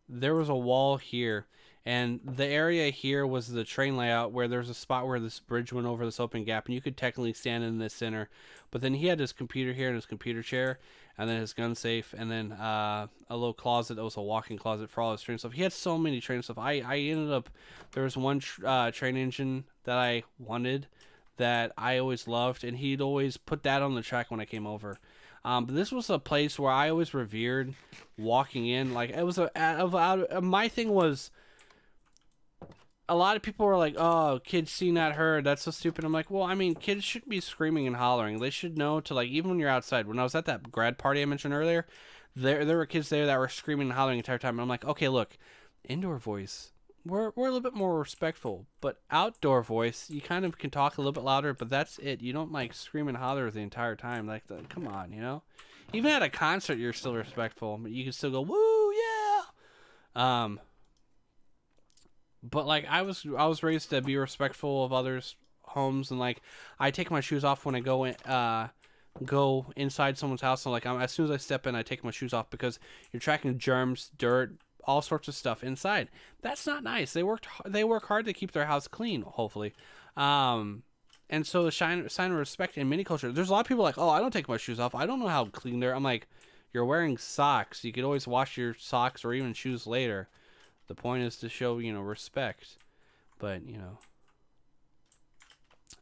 There was a wall here, and the area here was the train layout where there's a spot where this bridge went over this open gap, and you could technically stand in the center. But then he had his computer here and his computer chair, and then his gun safe, and then a little closet that was a walk-in closet for all his train stuff. He had so many train stuff. I ended up, there was one train engine that I wanted that I always loved, and he'd always put that on the track when I came over. But this was a place where I always revered walking in. Like, it was my thing was, a lot of people were like, "Oh, kids see not heard. That's so stupid." I'm like, well, I mean, kids shouldn't be screaming and hollering. They should know to, like, even when you're outside. When I was at that grad party I mentioned earlier, there were kids there that were screaming and hollering the entire time. And I'm like, okay, look, indoor voice, we're a little bit more respectful. But outdoor voice, you kind of can talk a little bit louder, but that's it. You don't like scream and holler the entire time. Like, come on, you know. Even at a concert, you're still respectful. But you can still go woo, yeah. But like I was raised to be respectful of others' homes, and like I take my shoes off when I go inside someone's house. And like as soon as I step in, I take my shoes off because you're tracking germs, dirt, all sorts of stuff inside. That's not nice. They work hard to keep their house clean, hopefully. And so the sign of respect in many cultures. There's a lot of people like, oh, I don't take my shoes off. I don't know how clean they're. I'm like, you're wearing socks. You could always wash your socks or even shoes later. The point is to show, respect. But,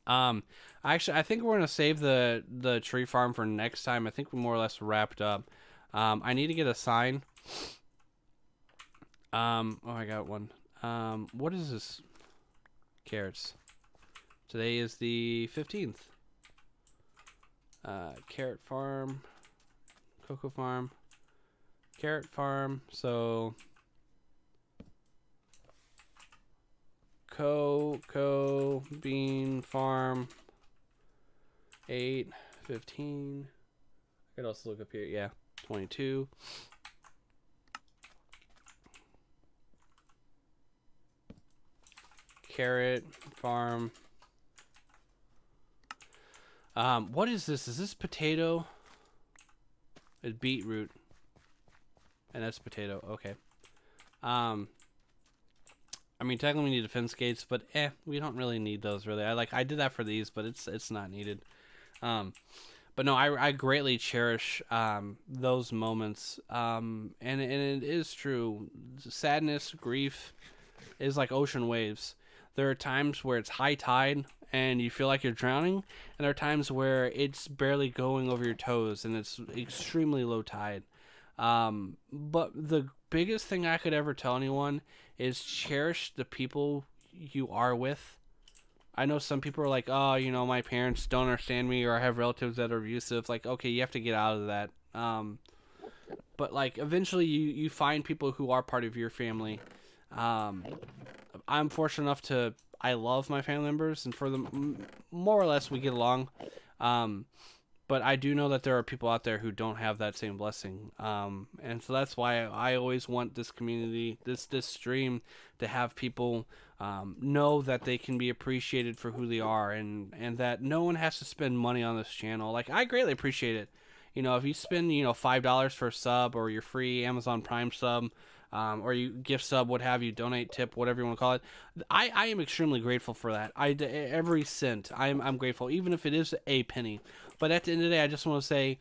actually, I think we're gonna save the tree farm for next time. I think we're more or less wrapped up. I need to get a sign. Oh, I got one. What is this? Carrots. Today is the 15th. Carrot farm, cocoa farm, carrot farm. So cocoa bean farm 8, 15. I could also look up here. Yeah, 22. Carrot farm. What is this? Is this potato? It's beetroot. And that's potato. Okay. I mean, technically we need defense gates, but we don't really need those really. I did that for these, but it's not needed. But no, I greatly cherish those moments. And it is true. Sadness, grief is like ocean waves. There are times where it's high tide and you feel like you're drowning, and there are times where it's barely going over your toes and it's extremely low tide. But the biggest thing I could ever tell anyone is cherish the people you are with. I know some people are like, oh, my parents don't understand me, or I have relatives that are abusive. Like, okay, you have to get out of that. But like eventually you find people who are part of your family. I'm fortunate enough I love my family members, and for them, more or less, we get along. But I do know that there are people out there who don't have that same blessing. And so that's why I always want this community, this stream, to have people know that they can be appreciated for who they are, and that no one has to spend money on this channel. Like, I greatly appreciate it. If you spend, $5 for a sub, or your free Amazon Prime sub, or you gift sub, what have you, donate, tip, whatever you want to call it, I am extremely grateful for that. Every cent, I'm grateful, even if it is a penny. But at the end of the day, I just want to say,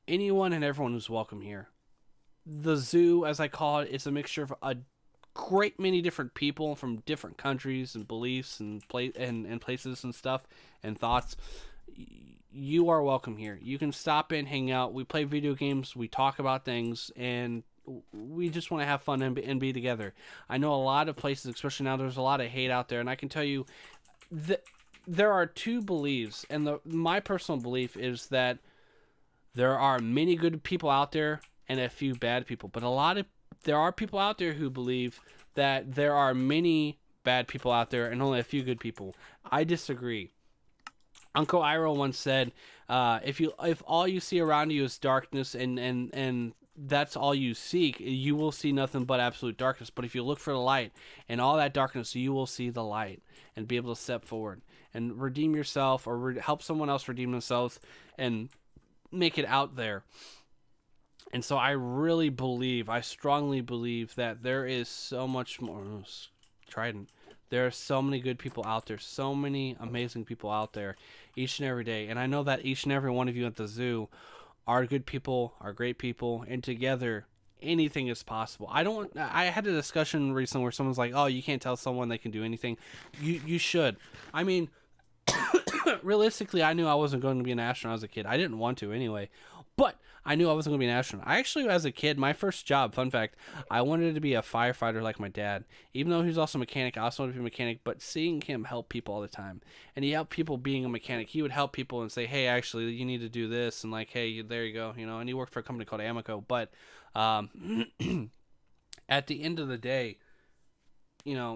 anyone and everyone is welcome here. The zoo, as I call it, is a mixture of a great many different people from different countries and beliefs and places and stuff and thoughts. You are welcome here. You can stop in, hang out. We play video games. We talk about things, and we just want to have fun and be together. I know a lot of places, especially now, there's a lot of hate out there, and I can tell you that there are two beliefs, and my personal belief is that there are many good people out there and a few bad people. But there are people out there who believe that there are many bad people out there and only a few good people. I disagree. Uncle Iroh once said, if all you see around you is darkness and that's all you seek, you will see nothing but absolute darkness. But if you look for the light and all that darkness, you will see the light and be able to step forward and redeem yourself, or help someone else redeem themselves and make it out there. And so I strongly believe that there is so much more. Trident. There are so many good people out there, so many amazing people out there each and every day. And I know that each and every one of you at the zoo are good people, are great people, and together anything is possible. I had a discussion recently where someone's like, oh, you can't tell someone they can do anything. You should. I mean, realistically, I knew I wasn't going to be an astronaut as a kid. I didn't want to anyway, but I knew I wasn't going to be an astronaut. I actually, as a kid, my first job, fun fact, I wanted to be a firefighter like my dad. Even though he was also a mechanic, I also wanted to be a mechanic, but seeing him help people all the time. And he helped people being a mechanic. He would help people and say, hey, actually, you need to do this, and like, hey, there you go, and he worked for a company called Amoco. But at the end of the day,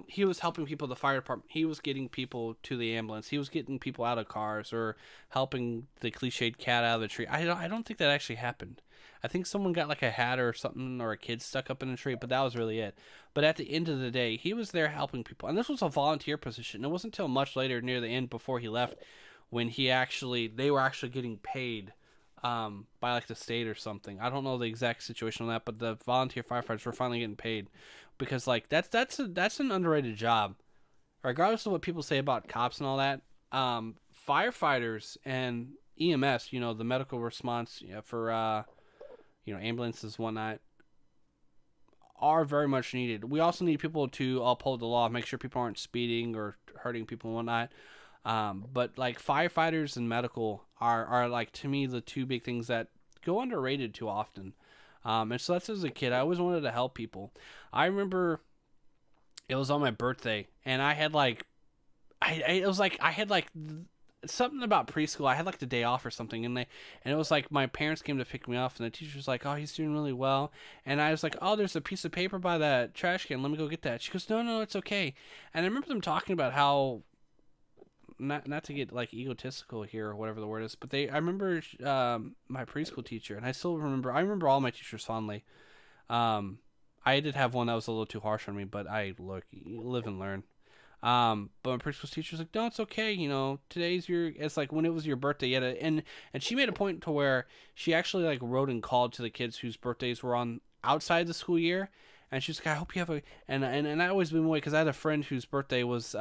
he was helping people at the fire department. He was getting people to the ambulance. He was getting people out of cars or helping the cliched cat out of the tree. I don't think that actually happened. I think someone got like a hat or something, or a kid stuck up in a tree, but that was really it. But at the end of the day, he was there helping people. And this was a volunteer position. It wasn't until much later, near the end, before he left, when they were actually getting paid by like the state or something. I don't know the exact situation on that, but the volunteer firefighters were finally getting paid, because like that's an underrated job, regardless of what people say about cops and all that. Firefighters and EMS, the medical response, for ambulances, whatnot, are very much needed. We also need people to uphold the law, make sure people aren't speeding or hurting people and whatnot. But like firefighters and medical are like, to me, the two big things that go underrated too often. And so that's, as a kid, I always wanted to help people. I remember it was on my birthday, and I had like, it was like I had like something about preschool. I had like the day off or something, and it was like my parents came to pick me up, and the teacher was like, "Oh, he's doing really well." And I was like, "Oh, there's a piece of paper by that trash can. Let me go get that." She goes, "No, no, it's okay." And I remember them talking about how, not to get like egotistical here or whatever the word is, but I remember my preschool teacher, and I remember all my teachers fondly. I did have one that was a little too harsh on me, but you live and learn. But my preschool teacher was like, "No, it's okay. It's like when it was your birthday." And she made a point to where she actually like wrote and called to the kids whose birthdays were on outside the school year. And she's like, "I hope you have a," and I always been away, because I had a friend whose birthday was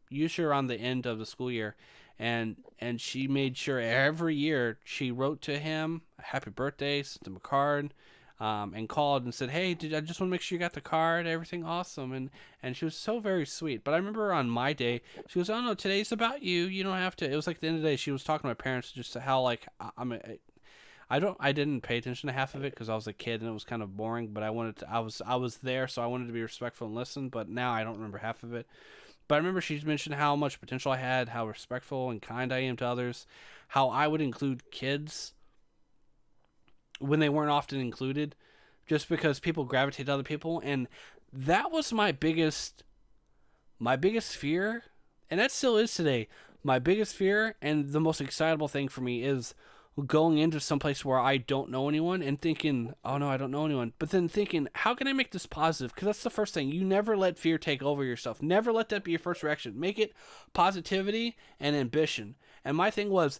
usually around the end of the school year, and she made sure every year she wrote to him a happy birthday, sent him a card, and called and said, "Hey, I just want to make sure you got the card, everything awesome," and she was so very sweet. But I remember on my day, she goes, "Oh no, today's about you. You don't have to." It was like the end of the day, she was talking to my parents just how like I didn't pay attention to half of it because I was a kid and it was kind of boring. But I was there, so I wanted to be respectful and listen. But now I don't remember half of it. But I remember she mentioned how much potential I had, how respectful and kind I am to others, how I would include kids when they weren't often included, just because people gravitate to other people. And that was my biggest fear, and that still is today. My biggest fear and the most excitable thing for me is going into some place where I don't know anyone and thinking, "Oh no, I don't know anyone," but then thinking, how can I make this positive? Because that's the first thing. You never let fear take over yourself. Never let that be your first reaction. Make it positivity and ambition. And my thing was,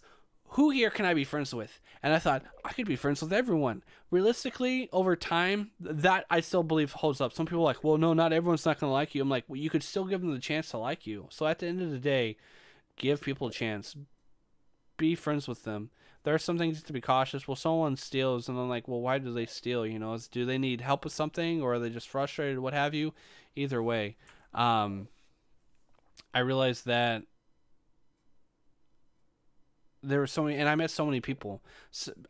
who here can I be friends with? And I thought, I could be friends with everyone. Realistically, over time, that I still believe holds up. Some people are like, "Well, no, not everyone's not going to like you." I'm like, well, you could still give them the chance to like you. So at the end of the day, give people a chance. Be friends with them. There are some things to be cautious. Well, someone steals, and I'm like, well, why do they steal? Do they need help with something, or are they just frustrated, what have you? Either way, I realized that there were so many, and I met so many people.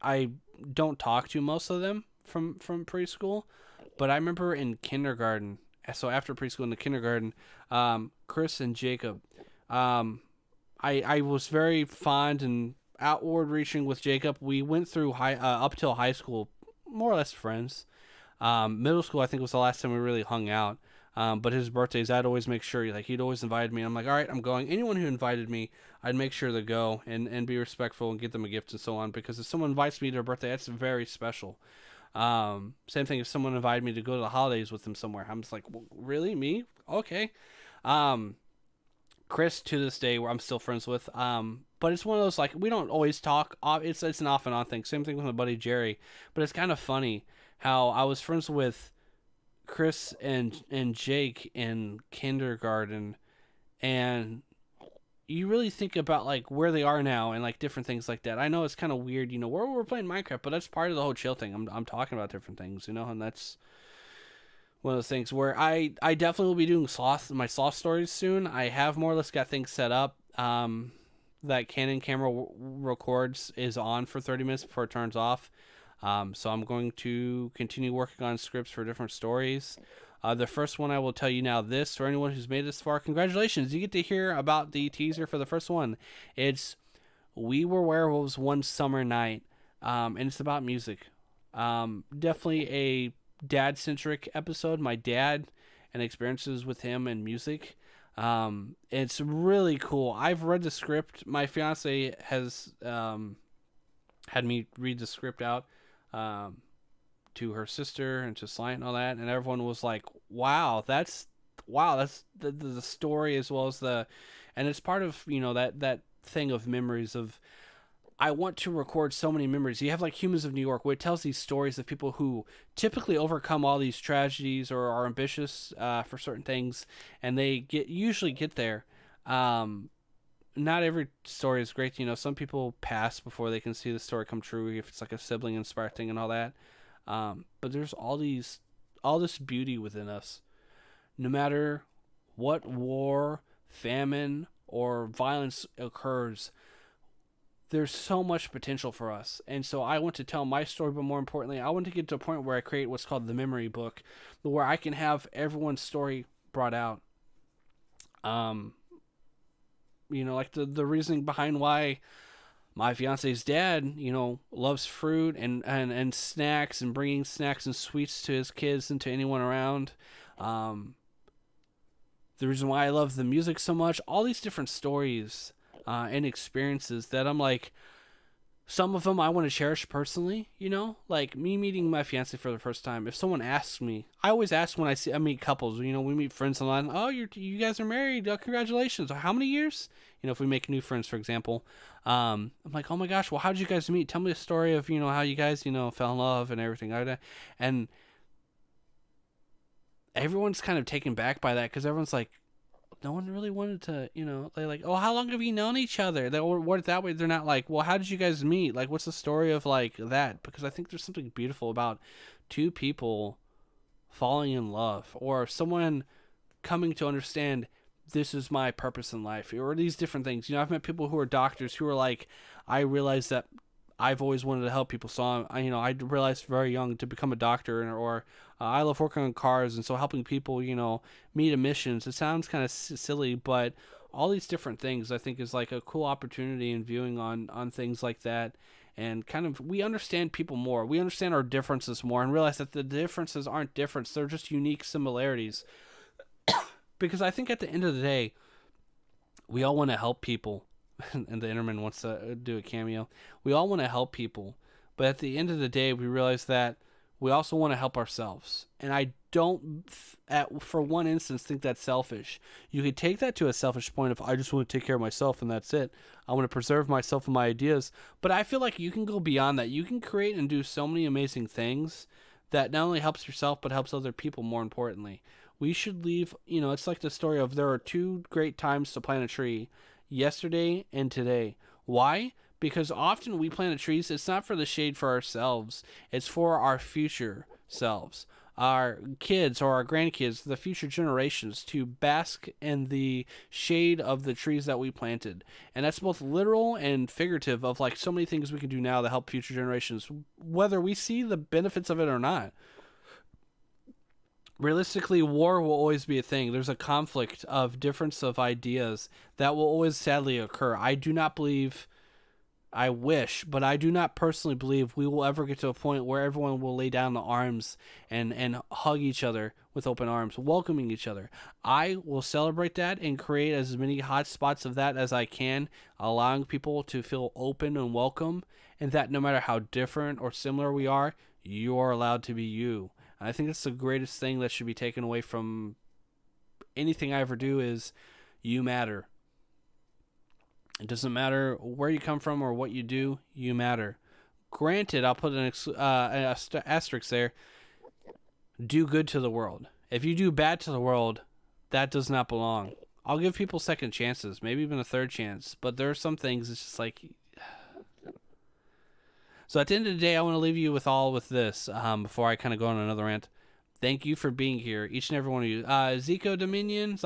I don't talk to most of them from preschool, but I remember in kindergarten. So after preschool, in the kindergarten, Chris and Jacob, I was very fond and outward reaching with Jacob. We went through up till high school, more or less friends. Middle school, I think, was the last time we really hung out. But his birthdays, I'd always make sure, like, he'd always invited me. I'm like, all right, I'm going. Anyone who invited me, I'd make sure to go and be respectful and get them a gift and so on. Because if someone invites me to their birthday, that's very special. Same thing if someone invited me to go to the holidays with them somewhere. I'm just like, well, really? Me? Okay. Chris, to this day, where I'm still friends with. But it's one of those, like, we don't always talk. It's an off and on thing. Same thing with my buddy Jerry. But it's kind of funny how I was friends with Chris and Jake in kindergarten, and you really think about like where they are now and like different things like that. I know it's kind of weird, we're playing Minecraft, but that's part of the whole chill thing. I'm talking about different things, and that's one of those things where I definitely will be doing my sloth stories soon. I have more or less got things set up. That Canon camera records is on for 30 minutes before it turns off. So I'm going to continue working on scripts for different stories. The first one I will tell you now, this, for anyone who's made it this far, congratulations. You get to hear about the teaser for the first one. It's We Were Werewolves One Summer Night, and it's about music. Definitely a dad-centric episode. My dad and experiences with him and music. It's really cool. I've read the script. My fiance has had me read the script out to her sister and to Slant and all that, and everyone was like, that's the story as well as and it's part of that thing of memories of. I want to record so many memories. You have like Humans of New York, where it tells these stories of people who typically overcome all these tragedies or are ambitious for certain things, and they usually get there. Not every story is great. Some people pass before they can see the story come true, if it's like a sibling inspired thing and all that. But there's all this beauty within us. No matter what war, famine, or violence occurs, there's so much potential for us. And so I want to tell my story, but more importantly, I want to get to a point where I create what's called the memory book, where I can have everyone's story brought out. Like the reasoning behind why my fiance's dad, loves fruit and snacks and bringing snacks and sweets to his kids and to anyone around. The reason why I love the music so much, all these different stories and experiences that I'm like, some of them I want to cherish personally, like me meeting my fiance for the first time. If someone asks me, I always ask when I meet couples, we meet friends online. Oh, you guys are married. Congratulations. How many years? If we make new friends, for example, I'm like, oh my gosh, well, how did you guys meet? Tell me a story of, how you guys, fell in love and everything like that. And everyone's kind of taken back by that, because everyone's like, no one really wanted to, they're like, oh, how long have you known each other? Or what, that way they're not like, well, how did you guys meet? Like, what's the story of like that? Because I think there's something beautiful about two people falling in love, or someone coming to understand this is my purpose in life, or these different things. I've met people who are doctors who are like, I realized that I've always wanted to help people, so I realized very young to become a doctor, or I love working on cars, and so helping people, meet emissions. It sounds kind of silly, but all these different things I think is like a cool opportunity in viewing on things like that, and kind of we understand people more, we understand our differences more, and realize that the differences aren't difference, they're just unique similarities. Because I think at the end of the day, we all want to help people. And the Interman wants to do a cameo. We all want to help people, but at the end of the day, we realize that we also want to help ourselves. And I don't, for one instance, think that's selfish. You could take that to a selfish point of, I just want to take care of myself and that's it. I want to preserve myself and my ideas. But I feel like you can go beyond that. You can create and do so many amazing things that not only helps yourself, but helps other people more importantly. We should leave, it's like the story of there are two great times to plant a tree. Yesterday and today. Why? Because often we plant trees, it's not for the shade for ourselves, it's for our future selves, our kids or our grandkids, the future generations, to bask in the shade of the trees that we planted. And that's both literal and figurative, of like so many things we can do now to help future generations, whether we see the benefits of it or not. Realistically, war will always be a thing. There's a conflict of difference of ideas that will always sadly occur. I do not believe, I wish, but I do not personally believe we will ever get to a point where everyone will lay down the arms and hug each other with open arms, welcoming each other. I will celebrate that and create as many hot spots of that as I can, allowing people to feel open and welcome, and that no matter how different or similar we are, you are allowed to be you. I think that's the greatest thing that should be taken away from anything I ever do is you matter. It doesn't matter where you come from or what you do, you matter. Granted, I'll put an asterisk there. Do good to the world. If you do bad to the world, that does not belong. I'll give people second chances, maybe even a third chance, but there are some things it's just like... So at the end of the day, I want to leave you with this before I kind of go on another rant. Thank you for being here, each and every one of you. Zygo Dominion,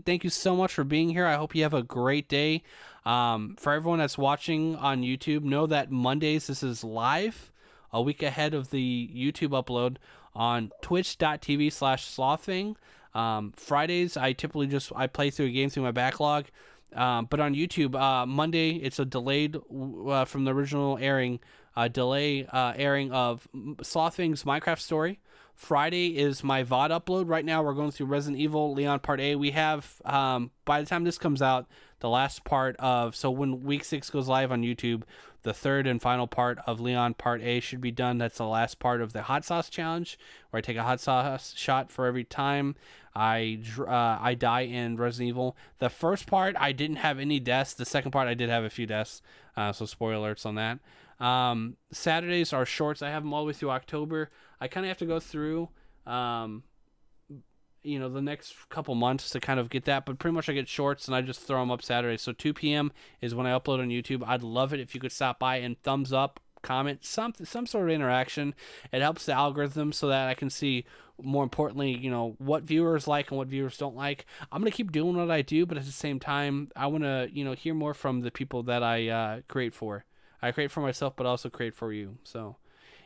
thank you so much for being here. I hope you have a great day. For everyone that's watching on YouTube, know that Mondays this is live, a week ahead of the YouTube upload on twitch.tv/SlothFang. Fridays, I typically I play through a game through my backlog. But on YouTube, Monday, it's a delayed from the original airing delay airing of SlothFang's Minecraft story. Friday is my VOD upload. Right now, we're going through Resident Evil Leon Part A. We have, by the time this comes out, the last part of, so when week 6 goes live on YouTube, the third and final part of Leon Part A should be done. That's the last part of the hot sauce challenge, where I take a hot sauce shot for every time I die in Resident Evil. The first part, I didn't have any deaths. The second part, I did have a few deaths. So spoiler alerts on that. Saturdays are shorts. I have them all the way through October. I kind of have to go through, the next couple months to kind of get that, but pretty much I get shorts and I just throw them up Saturday. So 2 p.m. is when I upload on YouTube. I'd love it if you could stop by and thumbs up, comment, some sort of interaction. It helps the algorithm so that I can see, more importantly, what viewers like and what viewers don't like. I'm going to keep doing what I do, but at the same time, I want to, hear more from the people that I create for. I create for myself, but also create for you. So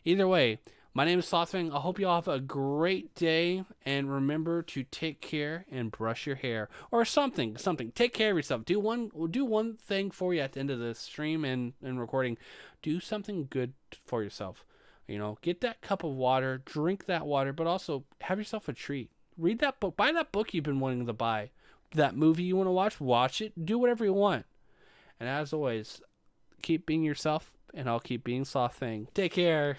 either way, my name is SlothFang. I hope you all have a great day, and remember to take care and brush your hair or something. Take care of yourself. Do one thing for you at the end of the stream and recording. Do something good for yourself. Get that cup of water, drink that water, but also have yourself a treat. Read that book. Buy that book you've been wanting to buy. That movie you want to watch it. Do whatever you want. And as always, keep being yourself, and I'll keep being SlothFang. Take care.